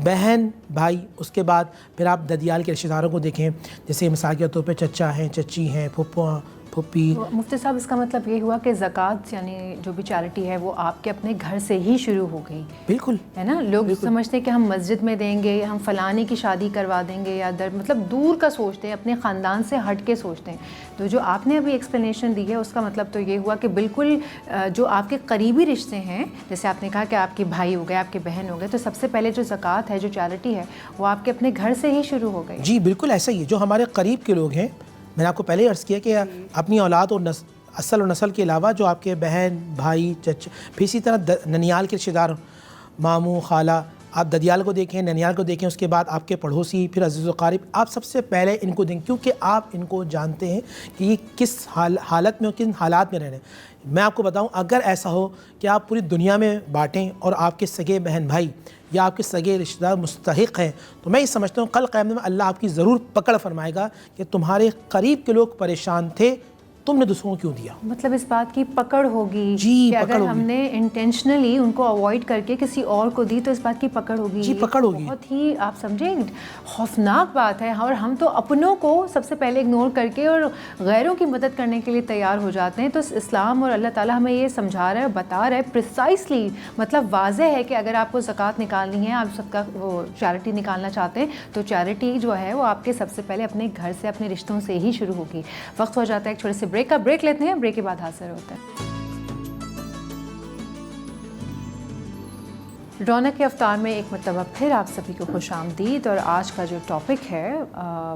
बहन भाई, उसके बाद फिर आप ददियाल के रिश्तेदारों को देखें, जैसे मिसाल के तौर पे चचा हैं, चची हैं, फुप्पा, फुप्पी। तो मुफ्ती साहब इसका मतलब ये हुआ कि ज़कात यानी जो भी चैरिटी है वो आपके अपने घर से ही शुरू हो गई। बिल्कुल, है ना। लोग समझते हैं कि हम मस्जिद में देंगे या हम फ़लानी की शादी करवा देंगे या मतलब दूर का सोचते हैं, अपने ख़ानदान से हट के सोचते हैं। तो जो आपने अभी एक्सप्लेनेशन दी है उसका मतलब तो ये हुआ कि बिल्कुल जो आपके करीबी रिश्ते हैं, जैसे आपने कहा कि आपके भाई हो गए, आपके बहन हो गए, तो सबसे पहले जो ज़कात है, जो चैरिटी है, वो आपके अपने घर से ही शुरू हो गई। जी बिल्कुल ऐसा ही है। जो हमारे करीब के लोग हैं, मैंने आपको पहले ही अर्ज़ किया कि अपनी औलाद और असल और नस्ल के अलावा जो आपके बहन भाई चचा, फिर इसी तरह ननियाल के रिश्तेदार, मामू खाला, आप ददियाल को देखें, ननियाल को देखें, उसके बाद आपके पड़ोसी, फिर अज़ीज़ व क़रीब, आप सबसे पहले इनको दें, क्योंकि आप इनको जानते हैं कि ये किस हालत में और किन हालात में रह रहे हैं। मैं आपको बताऊं, अगर ऐसा हो कि आप पूरी दुनिया में बाँटें और आपके सगे बहन भाई या आपके सगे रिश्तेदार मुस्तहिक़ हैं, तो मैं ये समझता हूँ कल क़यामत में अल्लाह आपकी ज़रूर पकड़ फरमाएगा कि तुम्हारे करीब के लोग परेशान थे, तुमने दूसरों को क्यों दिया। मतलब इस बात की पकड़ होगी जी, कि पकड़ अगर होगी। हमने इंटेंशनली उनको अवॉइड करके किसी और को दी तो इस बात की पकड़ होगी। जी, पकड़ होगी। बहुत ही आप समझे खौफनाक बात है। और हम तो अपनों को सबसे पहले इग्नोर करके और गैरों की मदद करने के लिए तैयार हो जाते हैं। तो इस्लाम और अल्लाह ताला हमें ये समझा रहा है, बता रहा है प्रिसाइसली, मतलब वाज़ेह है कि अगर आपको ज़कात निकालनी है, आप सबका वो चैरिटी निकालना चाहते हैं, तो चैरिटी जो है वो आपके सबसे पहले अपने घर से, अपने रिश्तों से ही शुरू होगी। वक्त हो जाता है एक छोटे से ब्रेक का। ब्रेक लेते हैं, ब्रेक के बाद हाजिर होते हैं। रौनक के अफ्तार में एक मरतबा फिर आप सभी को खुशामदीद। और आज का जो टॉपिक है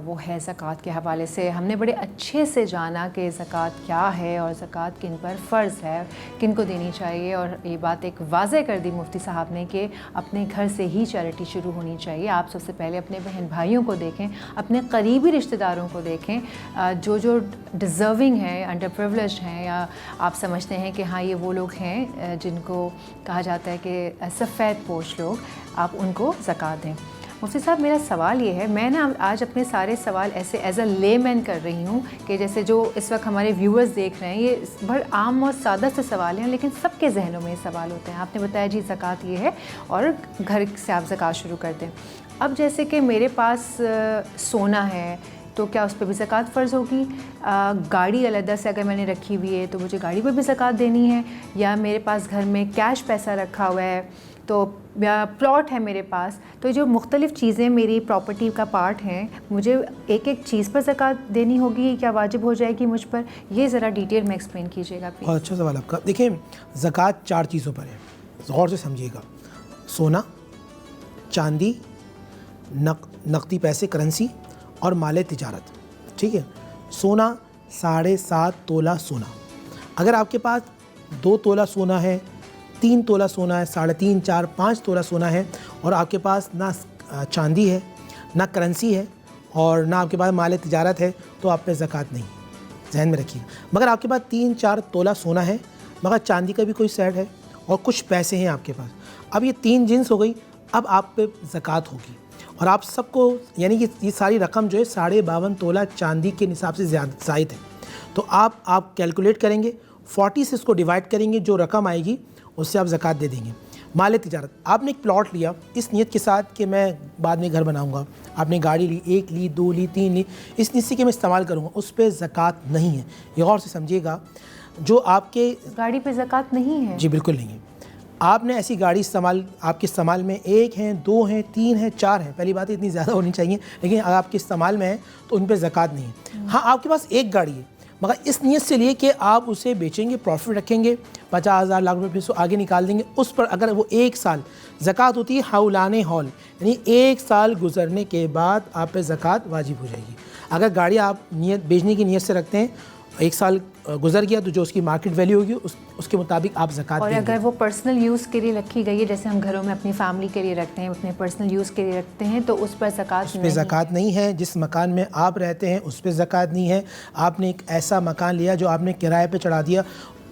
वो है ज़कात के हवाले से। हमने बड़े अच्छे से जाना कि ज़कात क्या है और ज़कात किन पर फ़र्ज़ है, किन को देनी चाहिए, और ये बात एक वाज़े कर दी मुफ्ती साहब ने कि अपने घर से ही चैरिटी शुरू होनी चाहिए। आप सबसे पहले अपने बहन भाइयों को देखें, अपने करीबी रिश्तेदारों को देखें, जो डिज़र्विंग हैं, अंडर प्रिविलेज्ड हैं, या आप समझते हैं कि हाँ ये वो लोग हैं जिनको कहा जाता है कि सफ़ेद पोश लोग, आप उनको ज़कात दें। मुफ्ती साहब मेरा सवाल ये है, मैं ना आज अपने सारे सवाल ऐसे एज अ लेमैन कर रही हूँ कि जैसे जो इस वक्त हमारे व्यूअर्स देख रहे हैं, ये बड़े आम और सादा से सवाल हैं, लेकिन सबके जहनों में ये सवाल होते हैं। आपने बताया जी ज़कात ये है और घर से आप ज़कात शुरू कर दें। अब जैसे कि मेरे पास सोना है तो क्या उस पर भी ज़कात फ़र्ज़ होगी? गाड़ी अलग से अगर मैंने रखी हुई है तो मुझे गाड़ी पर भी ज़कात देनी है? या मेरे पास घर में कैश पैसा रखा हुआ है, तो प्लॉट है मेरे पास, तो जो मुख्तलिफ़ चीज़ें मेरी प्रॉपर्टी का पार्ट हैं, मुझे एक एक चीज़ पर ज़कात देनी होगी, क्या वाजिब हो जाएगी मुझ पर? ये ज़रा डिटेल में एक्सप्लेन कीजिएगा प्लीज़। बहुत अच्छा सवाल आपका। देखिए, ज़कात 4 चीज़ों पर है, गौर से समझिएगा। सोना, चांदी, नकदी पैसे, करेंसी और माले तिजारत। ठीक है। सोना 7.5 तोला सोना। अगर आपके पास 2 तोला सोना है, 3 तोला सोना है, 3.5, 4, 5 तोला सोना है, और आपके पास ना चांदी है, ना करेंसी है, और ना आपके पास माल तिजारत है, तो आप पे ज़कात नहीं, जहन में रखिए। मगर आपके पास 3-4 तोला सोना है, मगर चांदी का भी कोई सेट है और कुछ पैसे हैं आपके पास। अब ये 3 जिन्स हो गई, अब आप पे ज़कात होगी। और आप सबको, यानी कि ये सारी रकम जो है 52.5 तोला चांदी के निसाब से ज़ायद है। तो आप कैलकुलेट करेंगे, 40 से इसको डिवाइड करेंगे, जो रकम आएगी उससे आप ज़कात दे देंगे। माल तिजारत, आपने एक प्लॉट लिया इस नीयत के साथ कि मैं बाद में घर बनाऊंगा, आपने गाड़ी ली, 1 ली, 2 ली, 3 ली, इस नीयत से कि मैं इस्तेमाल करूंगा, उस पर ज़कात नहीं है। ये गौर से समझिएगा। जो आपके गाड़ी पे ज़कात नहीं है? जी बिल्कुल नहीं है। आपने ऐसी गाड़ी इस्तेमाल, आपके इस्तेमाल में 1 है, 2 हैं, 3 हैं, 4 हैं, पहली बात इतनी ज़्यादा होनी चाहिए, लेकिन अगर आपके इस्तेमाल में है तो उन पर ज़कात नहीं है। हाँ, आपके पास एक गाड़ी है मगर इस नीयत से लिए कि आप उसे बेचेंगे, प्रॉफिट रखेंगे, 50,000 लाख रुपये फिर आगे निकाल देंगे, उस पर अगर वो 1 साल ज़कात होती है हौलाने हौल, यानी 1 साल गुजरने के बाद आप पे ज़कात वाजिब हो जाएगी। अगर गाड़ी आप नीयत बेचने की नीयत से रखते हैं, 1 साल गुजर गया तो जो उसकी मार्केट वैल्यू होगी उसके मुताबिक आप ज़कात और देंगे। अगर वो पर्सनल यूज़ के लिए रखी गई है, जैसे हम घरों में अपनी फैमिली के लिए रखते हैं, अपने पर्सनल यूज़ के लिए रखते हैं, तो उस पर ज़कात पे ज़कात नहीं है। जिस मकान में आप रहते हैं उस पर ज़कात नहीं है। आपने एक ऐसा मकान लिया जो आपने किराए पे चढ़ा दिया,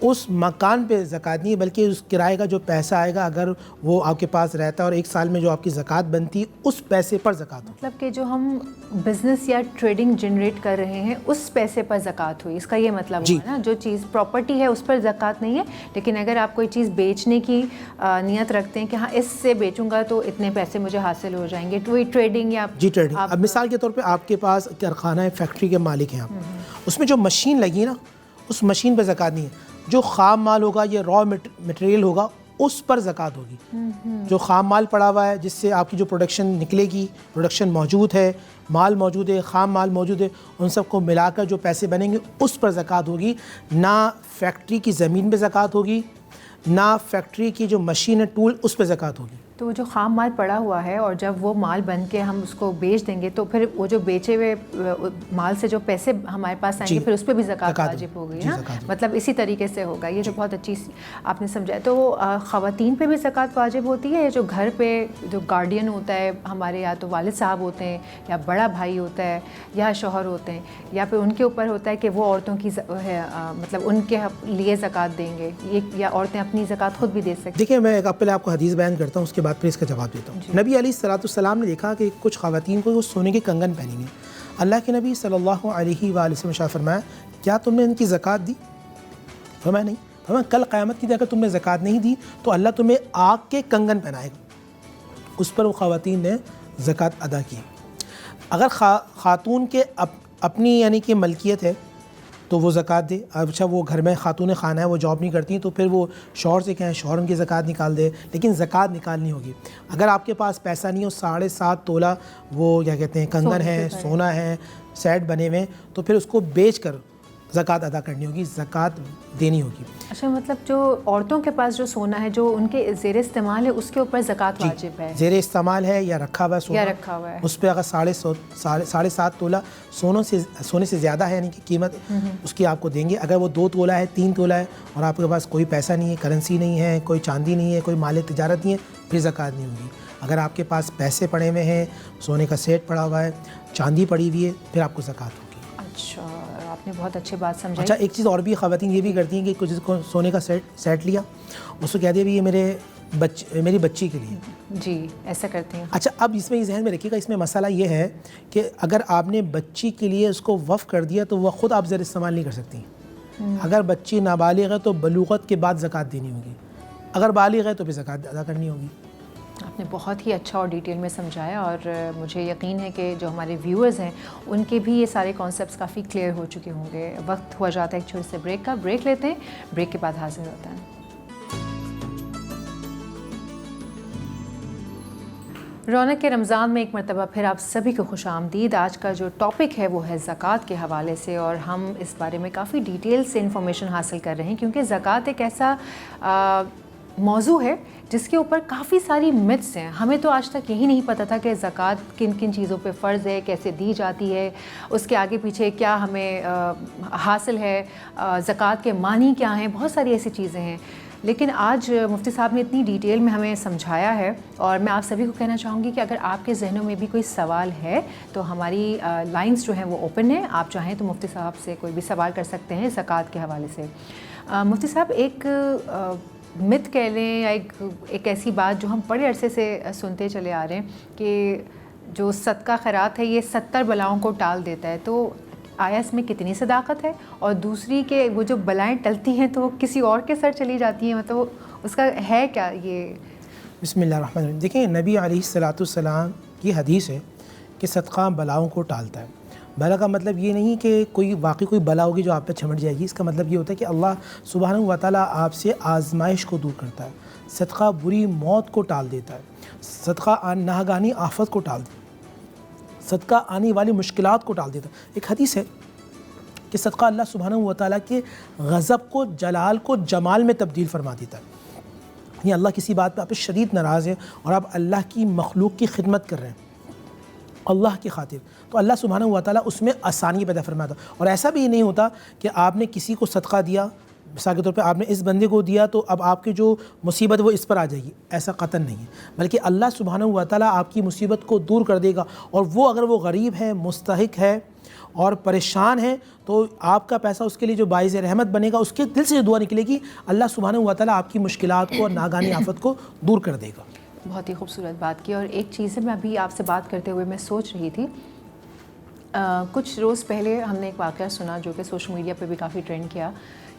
उस मकान पे ज़कात नहीं है, बल्कि उस किराए का जो पैसा आएगा अगर वो आपके पास रहता है और 1 साल में जो आपकी ज़कात बनती है उस पैसे पर ज़कात हो। मतलब कि जो हम बिज़नेस या ट्रेडिंग जनरेट कर रहे हैं उस पैसे पर ज़कात हुई, इसका ये मतलब हुआ ना। जो चीज़ प्रॉपर्टी है उस पर ज़कात नहीं है, लेकिन अगर आप कोई चीज़ बेचने की नीयत रखते हैं कि हाँ इससे बेचूंगा तो इतने पैसे मुझे हासिल हो जाएंगे, तो वही ट्रेडिंग या जी ट्रेडिंग। अब मिसाल के तौर पे आपके पास कारखाना है, फैक्ट्री के मालिक हैं आप, उसमें जो मशीन लगी ना उस मशीन पर ज़कात नहीं है। जो ख़ाम माल होगा या रॉ मटेरियल होगा उस पर ज़कात होगी। जो ख़ाम माल पड़ा हुआ है जिससे आपकी जो प्रोडक्शन निकलेगी, प्रोडक्शन मौजूद है, माल मौजूद है, ख़ाम माल मौजूद है, उन सबको मिलाकर जो पैसे बनेंगे उस पर ज़कात होगी। ना फैक्ट्री की ज़मीन पे ज़कात होगी, ना फैक्ट्री की जो मशीन है, टूल, उस पर ज़कात होगी। तो वो जो ख़ाम माल पड़ा हुआ है और जब वो माल बन के हम उसको बेच देंगे तो फिर वो जो बेचे हुए माल से जो पैसे हमारे पास आएंगे फिर उस पर भी ज़कात वाजिब होगी ना। मतलब इसी तरीके से होगा। ये जो बहुत अच्छी आपने समझाया। तो ख़वातीन पे भी ज़कात वाजिब होती है, जो घर पे जो गार्डियन होता है हमारे, या तो वालिद साहब होते हैं या बड़ा भाई होता है या शौहर होते हैं, या फिर उनके ऊपर होता है कि वो औरतों की मतलब उनके लिए ज़कात देंगे, ये या औरतें अपनी ज़कात खुद भी दे सकती हैं? देखिए, मैं पहले आपको हदीस बयान करता हूँ, उसके बाद फिर इसका जवाब देता हूँ। नबी अलैहिस्सलाम ने देखा कि कुछ ख़वातीन को वो सोने के कंगन पहनेंगे। अल्लाह के नबी सल्लल्लाहु अलैहि वसल्लम ने फरमाया, क्या तुमने इनकी ज़कात दी? फरमाया नहीं। फरमाया कल क़यामत की दिन अगर तुमने ज़कात नहीं दी तो अल्लाह तुम्हें आग के कंगन पहनाएगा। उस पर वो ख़वातीन ने ज़कात अदा की। अगर ख़ातून के अपनी यानी कि मलकियत है तो वो ज़कात दे। अच्छा, वो घर में खातून खाना है, वो जॉब नहीं करती, तो फिर वो शौहर से कहें शौहर उनकी ज़कात निकाल दे, लेकिन ज़कात निकालनी होगी। अगर आपके पास पैसा नहीं हो, 7.5 तोला वो क्या कहते हैं कंगन है, सोना है, सेट बने हुए, तो फिर उसको बेच कर ज़कात अदा करनी होगी, ज़कात देनी होगी। अच्छा, मतलब जो औरतों के पास जो सोना है जो उनके ज़ेर इस्तेमाल है उसके ऊपर ज़कात वाजिब है? ज़ेर इस्तेमाल है या रखा हुआ सोना, या रखा हुआ है, उस पर अगर 7.5 तोला सोने से ज़्यादा है यानी कि कीमत उसकी आपको देंगे। अगर वो 2 तोला है, 3 तोला है और आपके पास कोई पैसा नहीं है, करेंसी नहीं है, कोई चांदी नहीं है, कोई माल तिजारत नहीं है, फिर ज़कात नहीं होगी। अगर आपके पास पैसे पड़े हुए हैं, सोने का सेट पड़ा हुआ है, चांदी पड़ी हुई है, फिर आपको ज़कात होगी। अच्छा, आपने बहुत अच्छी बात समझाई। अच्छा, एक चीज़ और भी ख़वातीन ये भी करती हैं कि कुछ सोने का सेट लिया, उसको कह दिया भी ये मेरी बच्ची के लिए। जी, ऐसा करते हैं। अच्छा, अब इसमें ये जहन में रखिएगा, इसमें मसला ये है कि अगर आपने बच्ची के लिए उसको वफ़ कर दिया तो वह ख़ुद आप ज़र इस्तेमाल नहीं कर सकती। अगर बच्ची नाबालिग है तो बलूगत के बाद ज़कात देनी होगी, अगर बालिग है तो फिर ज़कात अदा करनी होगी। आपने बहुत ही अच्छा और डिटेल में समझाया और मुझे यकीन है कि जो हमारे व्यूअर्स हैं उनके भी ये सारे कॉन्सेप्ट्स काफ़ी क्लियर हो चुके होंगे। वक्त हुआ जाता है एक छोटे से ब्रेक का। ब्रेक लेते हैं, ब्रेक के बाद हाजिर होता है। रौनक के रमज़ान में एक मरतबा फिर आप सभी को खुश आमदीद। आज का जो टॉपिक है वो है ज़कात के हवाले से, और हम इस बारे में काफ़ी डिटेल से इन्फॉर्मेशन हासिल कर रहे हैं क्योंकि ज़कात एक ऐसा मौजू है जिसके ऊपर काफ़ी सारी मिथ्स हैं। हमें तो आज तक यही नहीं पता था कि ज़कात किन किन चीज़ों पे फ़र्ज़ है, कैसे दी जाती है, उसके आगे पीछे क्या हमें हासिल है, ज़कात के मानी क्या हैं, बहुत सारी ऐसी चीज़ें हैं। लेकिन आज मुफ्ती साहब ने इतनी डिटेल में हमें समझाया है और मैं आप सभी को कहना चाहूँगी कि अगर आपके जहनों में भी कोई सवाल है तो हमारी लाइंस जो हैं वो ओपन है। आप चाहें तो मुफ्ती साहब से कोई भी सवाल कर सकते हैं ज़कात के हवाले से। मुफ्ती साहब, एक मिथ कह लें या एक ऐसी बात जो हम बड़े अरसे से सुनते चले आ रहे हैं कि जो सदका खैरात है ये 70 बलाओं को टाल देता है, तो आया इसमें कितनी सदाकत है? और दूसरी के वो जो बलाएं टलती हैं तो वो किसी और के सर चली जाती हैं, मतलब उसका है क्या ये? बिस्मिल्लाहिर्रहमानिर्रहीम। देखिए, नबी अलैहिस्सलाम की हदीस है कि सदका बलाओं को टालता है। बला का मतलब ये नहीं कि कोई बला होगी जो आप पे छिमट जाएगी। इसका मतलब ये होता है कि अल्लाह सुब्हानहू व तआला आपसे आजमाइश को दूर करता है। सदका बुरी मौत को टाल देता है। सदका नाहगानी आफत को टाल देता है। सदका आने वाली मुश्किलात को टाल देता है। एक हदीस है कि सदका अल्लाह सुब्हानहू व तआला के गज़ब को, जलाल को जमाल में तब्दील फरमा देता है। ये अल्लाह किसी बात पे आप शदीद नाराज़ है और आप अल्लाह की मखलूक की खिदमत कर रहे हैं अल्लाह की खातिर, तो अल्लाह सुब्हानहू व तआला उसमें आसानी पैदा फरमाता। और ऐसा भी नहीं होता कि आपने किसी को सदका दिया, मिसाल के तौर पे आपने इस बंदे को दिया तो अब आपकी जो मुसीबत वो इस पर आ जाएगी, ऐसा कतन नहीं है। बल्कि अल्लाह सुब्हानहू व तआला आपकी मुसीबत को दूर कर देगा। और वो अगर वो गरीब है, मुस्तहिक है और परेशान है, तो आपका पैसा उसके लिए जो बाइज़ रहमत बनेगा, उसके दिल से दुआ निकलेगी, अल्लाह सुब्हानहू व तआला आपकी मुश्किलात को और नागानी आफत को दूर कर देगा। बहुत ही खूबसूरत बात की। और एक चीज़ है, मैं अभी आपसे बात करते हुए मैं सोच रही थी, कुछ रोज़ पहले हमने एक वाक़या सुना जो कि सोशल मीडिया पे भी काफ़ी ट्रेंड किया,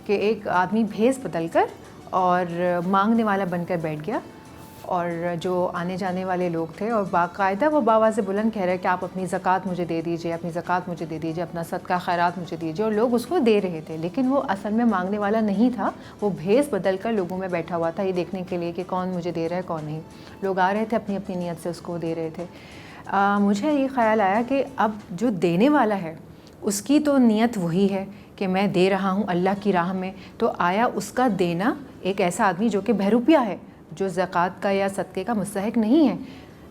कि एक आदमी भेस बदल कर और मांगने वाला बनकर बैठ गया, और जो आने जाने वाले लोग थे और बाकायदा वो बावाज़ बुलंद कह रहे कि आप अपनी ज़कात मुझे दे दीजिए, अपनी ज़कात मुझे दे दीजिए, अपना सदका खैरात मुझे दीजिए, और लोग उसको दे रहे थे। लेकिन वो असल में मांगने वाला नहीं था, वो भेस बदल कर लोगों में बैठा हुआ था ये देखने के लिए कि कौन मुझे दे रहा है कौन नहीं। लोग आ रहे थे अपनी अपनी नीयत से उसको दे रहे थे। मुझे ये ख़्याल आया कि अब जो देने वाला है उसकी तो नीयत वही है कि मैं दे रहा हूँ अल्लाह की राह में, तो आया उसका देना एक ऐसा आदमी जो कि बहरूपिया है, जो ज़कात का या सदक़े का मुस्तहिक नहीं है,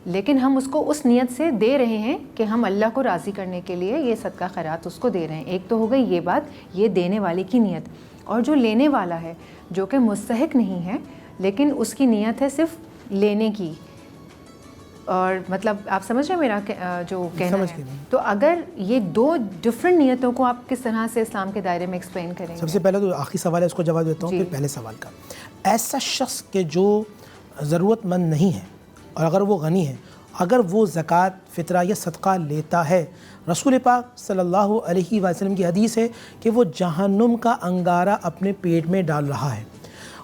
लेकिन हम उसको उस नीयत से दे रहे हैं कि हम अल्लाह को राज़ी करने के लिए ये सदका खैरात उसको दे रहे हैं। एक तो हो गई ये बात, ये देने वाले की नीयत। और जो लेने वाला है जो कि मुस्तहिक नहीं है लेकिन उसकी नीयत है सिर्फ लेने की, और मतलब आप समझ रहे हैं मेरा जो कहना है। तो अगर ये दो डिफरेंट नीयतों को आप किस तरह से इस्लाम के दायरे में एक्सप्लेन करेंगे? सबसे पहले तो आखिरी सवाल है, उसको जवाब देता हूँ। फिर पहले सवाल का, ऐसा शख्स के जो ज़रूरतमंद नहीं है और अगर वो गनी है, अगर वो ज़कात, फ़ितरा या सदका लेता है, रसूल पाक सल्लल्लाहु अलैहि वसल्लम की हदीस है कि वो जहन्नुम का अंगारा अपने पेट में डाल रहा है।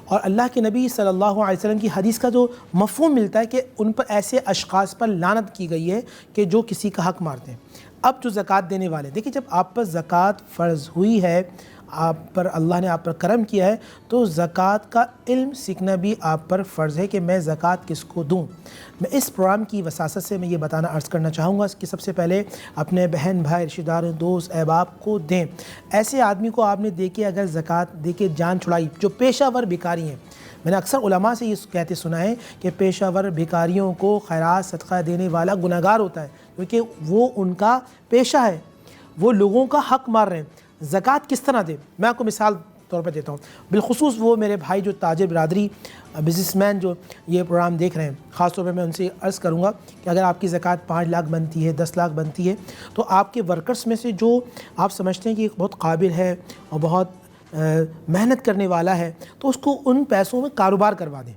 और अल्लाह के नबी सल्लल्लाहु अलैहि वसल्लम की हदीस का जो मफ़हूम मिलता है कि उन पर ऐसे अशख़ास पर लानत की गई है कि जो किसी का हक़ मारते हैं। अब जो ज़कात देने वाले, देखिए, जब आप पर ज़कात फ़र्ज़ हुई है, आप पर अल्लाह ने आप पर करम किया है, तो ज़कात का इल्म सीखना भी आप पर फ़र्ज़ है कि मैं ज़कात किसको दूँ। मैं इस प्रोग्राम की वसासत से मैं ये बताना अर्ज़ करना चाहूँगा कि सबसे पहले अपने बहन भाई, रिश्तेदार, दोस्त, अहबाब को दें। ऐसे आदमी को आपने दे के अगर ज़कात दे के जान छुड़ाई, जो पेशावर भिखारी हैं, मैंने अक्सर उलमा से ये कहते सुना है कि पेशावर भिखारियों को खैरात सदका देने वाला गुनहगार होता है, क्योंकि वो उनका पेशा है, वो लोगों का हक़ मार रहे हैं। ज़कात किस तरह दे, मैं आपको मिसाल तौर पर देता हूँ। बिलखुसूस वो मेरे भाई जो ताजिर बरादरी, बिज़नेसमैन जो ये प्रोग्राम देख रहे हैं, ख़ास तौर पर मैं उनसे अर्ज़ करूँगा कि अगर आपकी ज़कात 5 लाख बनती है, 10 लाख बनती है, तो आपके वर्कर्स में से जो आप समझते हैं कि बहुत काबिल है और बहुत मेहनत करने वाला है, तो उसको उन पैसों में कारोबार करवा दें।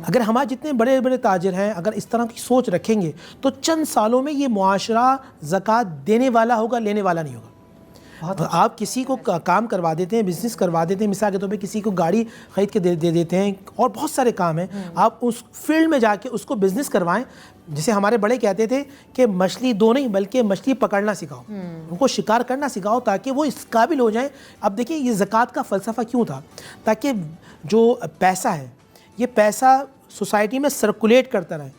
अगर हमारे जितने बड़े बड़े ताजिर हैं, अगर इस तरह की सोच रखेंगे, तो चंद सालों में ये मुआशरा ज़कात देने वाला होगा, लेने वाला नहीं होगा। तो आप किसी को काम करवा देते हैं, बिज़नेस करवा देते हैं, मिसाल के तौर पे किसी को गाड़ी ख़रीद के दे देते हैं, और बहुत सारे काम हैं। आप उस फील्ड में जाके उसको बिज़नेस करवाएं। जिसे हमारे बड़े कहते थे कि मछली दो नहीं बल्कि मछली पकड़ना सिखाओ, उनको शिकार करना सिखाओ ताकि वो इस काबिल हो जाएं। अब देखिए, ये ज़कात का फ़लसफ़ा क्यों था, ताकि जो पैसा है, ये पैसा सोसाइटी में सर्कुलेट करता रहे,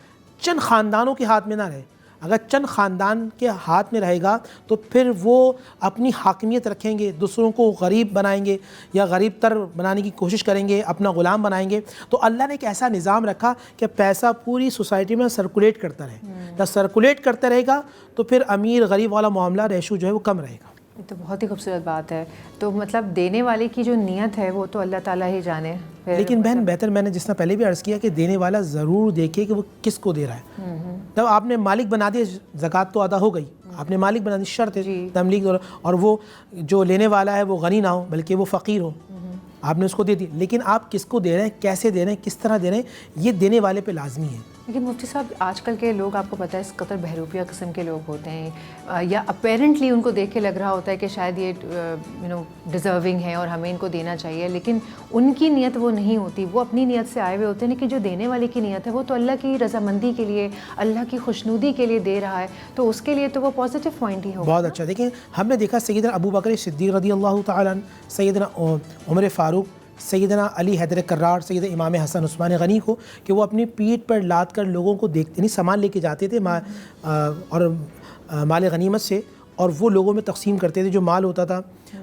चंद ख़ानदानों के हाथ में ना रहे। अगर चंद ख़ानदान के हाथ में रहेगा तो फिर वो अपनी हाकिमियत रखेंगे, दूसरों को गरीब बनाएंगे या गरीब तर बनाने की कोशिश करेंगे, अपना ग़ुलाम बनाएंगे। तो अल्लाह ने एक ऐसा निज़ाम रखा कि पैसा पूरी सोसाइटी में सर्कुलेट करता रहे। जब सर्कुलेट करता रहेगा तो फिर अमीर गरीब वाला मामला, रेशो जो है वो कम रहेगा। ये तो बहुत ही खूबसूरत बात है। तो मतलब देने वाले की जो नीयत है वो तो अल्लाह ताला ही जाने। लेकिन बहन, बेहतर, मैंने जिस तरह पहले भी अर्ज़ किया कि देने वाला ज़रूर देखे कि वो किसको दे रहा है। तब आपने मालिक बना दिया, ज़कात तो अदा हो गई, आपने मालिक बना दी, शर्त है तमलीक, और वो जो लेने वाला है वो गनी ना हो बल्कि वो फ़कीर हो, आपने उसको दे दी। लेकिन आप किसको दे रहे हैं, कैसे दे रहे हैं, किस तरह दे रहे हैं, ये देने वाले पे लाजमी है। लेकिन मुफ्ती साहब आजकल के लोग आपको पता है इस कदर बहरूपिया किस्म के लोग होते हैं या अपेरेंटली उनको देख के लग रहा होता है कि शायद ये डिज़र्विंग है और हमें इनको देना चाहिए, लेकिन उनकी नीयत वो नहीं होती, वो अपनी नीयत से आए हुए होते हैं, लेकिन जो देने वाले की नीयत है वो तो अल्लाह की रज़ामंदी के लिए, अल्लाह की खुशनुदी के लिए दे रहा है, तो उसके लिए तो वो पॉजिटिव पॉइंट ही होगा। बहुत अच्छा। देखिए हमने देखा सैयदना अबू बकर सिद्दीक़ रज़ियल्लाहु ताला अन्हु, सैयदना उमर फ़ारूक, सैयदना अली हैदर कर्रार, सैयदना इमाम हसन उस्मान गनी को कि वो अपनी पीठ पर लाद कर लोगों को देखते नहीं, सामान लेके जाते थे और माल गनीमत से, और वो लोगों में तकसीम करते थे। जो माल होता था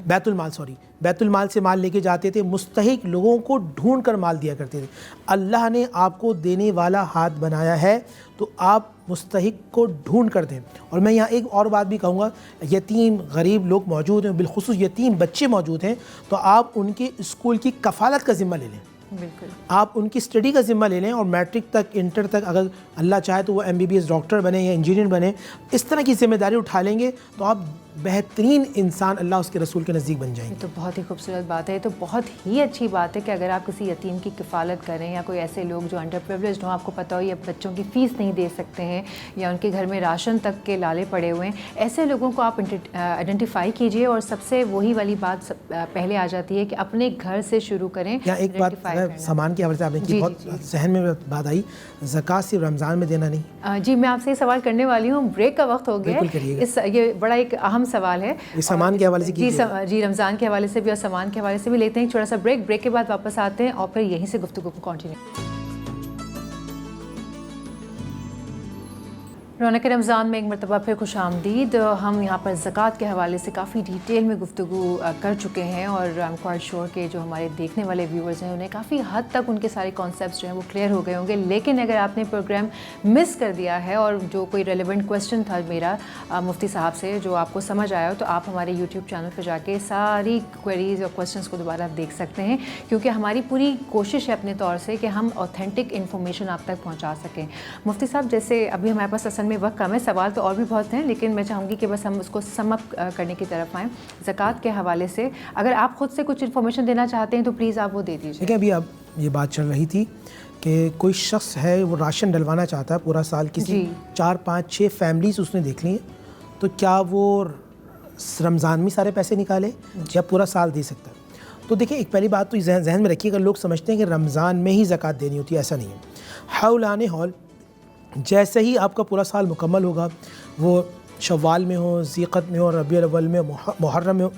बैतुल माल से माल लेके जाते थे, मुस्तहिक लोगों को ढूंढ कर माल दिया करते थे। अल्लाह ने आपको देने वाला हाथ बनाया है तो आप मुस्तहिक को ढूंढ कर दें। और मैं यहाँ एक और बात भी कहूँगा, यतीम गरीब लोग मौजूद हैं, बिलखुसूस यतीम बच्चे मौजूद हैं, तो आप उनके स्कूल की कफ़ालत का ज़िम्मा ले लें। बिल्कुल, आप उनकी स्टडी का ज़िम्मा ले लें और मैट्रिक तक, इंटर तक, अगर अल्लाह चाहे तो वो MBBS डॉक्टर बने या इंजीनियर बने, इस तरह की ज़िम्मेदारी उठा लेंगे तो आप बेहतरीन इंसान अल्लाह उसके रसूल के नज़दीक बन जाएंगे। ये तो बहुत ही खूबसूरत बात है। ये तो बहुत ही अच्छी बात है कि अगर आप किसी यतीम की किफ़ालत करें या कोई ऐसे लोग जो अंडर प्रिविलेज्ड हों, आपको पता हो या बच्चों की फ़ीस नहीं दे सकते हैं या उनके घर में राशन तक के लाले पड़े हुए हैं, ऐसे लोगों को आप आइडेंटिफाई कीजिए। और सबसे वही वाली बात पहले आ जाती है कि अपने घर से शुरू करें। यहाँ एक बात सामान के हवाले से आपने की, बहुत जहन में बात आई, ज़कात सिर्फ रमज़ान में देना नहीं। जी, मैं आपसे ये सवाल करने वाली हूँ, ब्रेक का वक्त हो गया है, ये बड़ा एक अहम सवाल है। सामान के हवाले से जी रमज़ान के हवाले से भी और सामान के हवाले से भी लेते हैं छोटा सा ब्रेक के बाद वापस आते हैं और फिर यहीं से गुफ्तगू को कंटिन्यू। रौनक रमज़ान में एक मरतबा फिर खुशामदीद। हम यहाँ पर ज़कात के हवाले से काफ़ी डिटेल में गुफ्तगू कर चुके हैं और आई एम क्वाइट श्योर कि जो हमारे देखने वाले व्यूअर्स हैं उन्हें काफ़ी हद तक उनके सारे कॉन्सेप्ट्स जो हैं वो क्लियर हो गए होंगे। लेकिन अगर आपने प्रोग्राम मिस कर दिया है और जो कोई रेलेवेंट क्वेश्चन था मेरा मुफ्ती साहब से जो आपको समझ आया हो, तो आप हमारे यूट्यूब चैनल पर जाके सारी क्वेरीज़ और क्वेश्चन को दोबारा देख सकते हैं, क्योंकि हमारी पूरी कोशिश है अपने तौर से कि हम ऑथेंटिक इन्फॉर्मेशन आप तक पहुँचा सकें। मुफ्ती साहब, जैसे अभी हमारे पास में वक्त कम है, सवाल तो और भी बहुत हैं, लेकिन मैं चाहूँगी कि बस हम उसको सम अप करने की तरफ आएँ। ज़कात के हवाले से अगर आप खुद से कुछ इन्फॉर्मेशन देना चाहते हैं तो प्लीज़ आप वो दे दीजिए। देखिए, अभी अब ये बात चल रही थी कि कोई शख्स है वो राशन डलवाना चाहता है पूरा साल, किसी 4, 5, 6 फैमिलीज उसने देख ली हैं, तो क्या वो रमज़ान में सारे पैसे निकाले या पूरा साल दे सकता है? तो देखिए, एक पहली बात तो जहन में रखिएगा, लोग समझते हैं कि रमज़ान में ही ज़कात देनी होती है, ऐसा नहीं है। हौलाने हौल जैसे ही आपका पूरा साल मुकम्मल होगा, वो शव्वाल में हो, ज़ीक़त में हो, रबीउल अव्वल में, मुहर्रम में हो,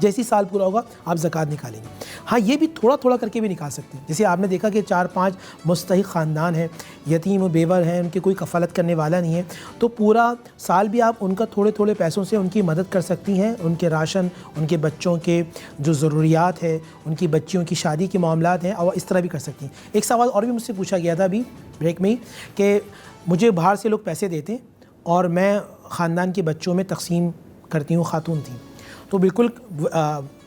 जैसे ही साल पूरा होगा आप ज़कात निकालेंगे। हाँ, ये भी थोड़ा थोड़ा करके भी निकाल सकते हैं। जैसे आपने देखा कि 4-5 मुस्तहिक़ ख़ानदान हैं, यतीम व बेवर हैं, उनकी कोई कफ़ालत करने वाला नहीं है, तो पूरा साल भी आप उनका थोड़े थोड़े पैसों से उनकी मदद कर सकती हैं। उनके राशन, उनके बच्चों के जो ज़रूरियात है, उनकी बच्चियों की शादी के मामलात हैं, और इस तरह भी कर सकती हैं। एक सवाल और भी मुझसे पूछा गया था अभी ब्रेक में ही कि मुझे बाहर से लोग पैसे देते हैं और मैं ख़ानदान के बच्चों में तकसीम करती हूँ, ख़ातून थी, तो बिल्कुल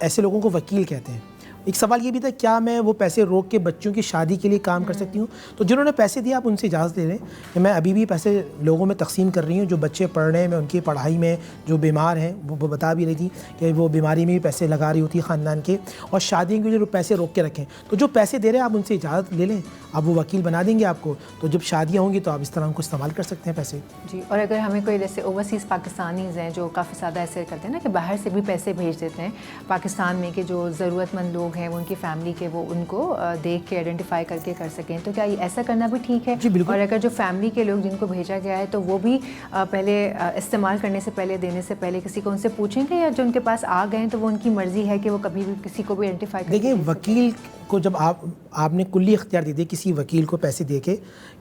ऐसे लोगों को वकील कहते हैं। एक सवाल ये भी था, क्या मैं वो पैसे रोक के बच्चों की शादी के लिए काम कर सकती हूँ? तो जिन्होंने पैसे दिए आप उनसे इजाज़त ले लें कि मैं अभी भी पैसे लोगों में तकसीम कर रही हूँ, जो बच्चे पढ़ रहे हैं, मैं उनकी पढ़ाई में, जो बीमार हैं वो बता भी रही थी कि वो बीमारी में भी पैसे लगा रही होती है ख़ानदान के, और शादी के लिए पैसे रोक के रखें। तो जो पैसे दे रहे हैं आप उनसे इजाज़त ले लें, अब वो वकील बना देंगे आपको, तो जब शादियाँ होंगी तो आप इस तरह उनको इस्तेमाल कर सकते हैं पैसे। जी, और अगर हमें कोई जैसे ओवरसीज़ पाकिस्तानीज़ हैं जो काफ़ी ज़्यादा ऐसे करते हैं ना कि बाहर से भी पैसे भेज देते हैं पाकिस्तान में, कि जो ज़रूरतमंद लोग हैं वो उनकी फैमिली के, वो उनको देख के आइडेंटिफाई करके कर सकें, तो क्या ऐसा करना भी ठीक है? जी बिल्कुल। और अगर जो फैमिली के लोग जिनको भेजा गया है तो वो भी पहले इस्तेमाल करने से पहले, देने से पहले किसी को उनसे पूछेंगे, या जो उनके पास आ गए हैं तो वो उनकी मर्ज़ी है कि वो कभी भी किसी को भी आइडेंटिफाई करें? देखिए, वकील को जब आपने कुल्ली इख्तियार दे दिए किसी वकील को पैसे दे के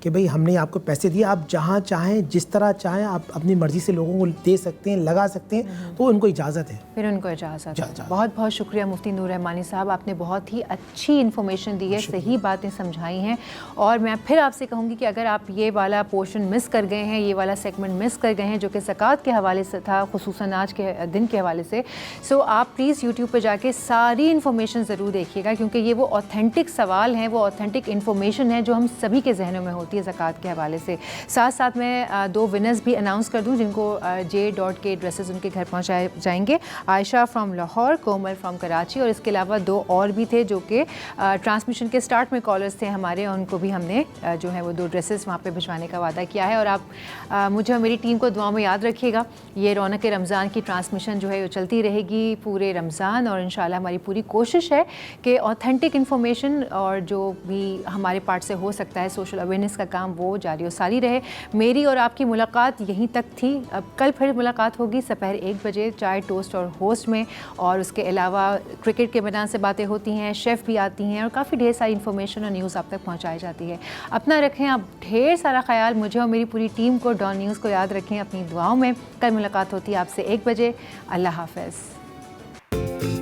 कि भाई हमने आपको पैसे दिए, आप जहाँ चाहें जिस तरह चाहें आप अपनी मर्ज़ी से लोगों को दे सकते हैं, लगा सकते हैं, तो उनको इजाज़त है, फिर उनको इजाज़त है। बहुत बहुत शुक्रिया मुफ्ती नूर रहमानी साहब, आपने बहुत ही अच्छी इन्फॉर्मेशन दी है, सही बातें समझाई हैं। और मैं फिर आपसे कहूँगी कि अगर आप ये वाला पोर्शन मिस कर गए हैं, ये वाला सेगमेंट मिस कर गए हैं जो कि ज़कात के हवाले से था, खुसूसन आज के दिन के हवाले से, सो आप प्लीज़ यूट्यूब पर जाके सारी इन्फॉर्मेशन ज़रूर देखिएगा, क्योंकि ये वो ऑथेंटिक सवाल हैं, वो ऑथेंटिक इन्फॉर्मेशन है जो हम सभी के जहनों में होती है ज़कात के हवाले से। साथ साथ मैं 2 विनर्स भी अनाउंस कर दूं जिनको J.K ड्रेसेस उनके घर पहुंचाए जाएंगे। Ayesha from Lahore, Komal from Karachi, और इसके अलावा 2 और भी थे जो कि ट्रांसमिशन के स्टार्ट में कॉलर्स थे हमारे, उनको भी हमने जो है वो 2 ड्रेसेस वहाँ पे भिजवाने का वादा किया है। और आप मुझे और मेरी टीम को दुआ में याद रखिएगा। ये रौनक रमज़ान की ट्रांसमिशन जो है वो चलती रहेगी पूरे रमज़ान, और इंशाल्लाह हमारी पूरी कोशिश है कि ऑथेंटिक इन्फॉर्मेशन और जो भी हमारे पार्ट से हो सकता है सोशल अवेयरनेस का काम वो जारी और सारी रहे। मेरी और आपकी मुलाकात यहीं तक थी। अब कल फिर मुलाकात होगी दोपहर 1 बजे चाय टोस्ट और होस्ट में, और उसके अलावा क्रिकेट के मैदान से बातें होती हैं, शेफ़ भी आती हैं और काफ़ी ढेर सारी इन्फॉर्मेशन और न्यूज़ आप तक पहुँचाई जाती है। अपना रखें आप ढेर सारा ख्याल, मुझे और मेरी पूरी टीम को, डॉन न्यूज़ को याद रखें अपनी दुआओं में। कल मुलाकात होती है आपसे 1 बजे। अल्लाह हाफ़िज़।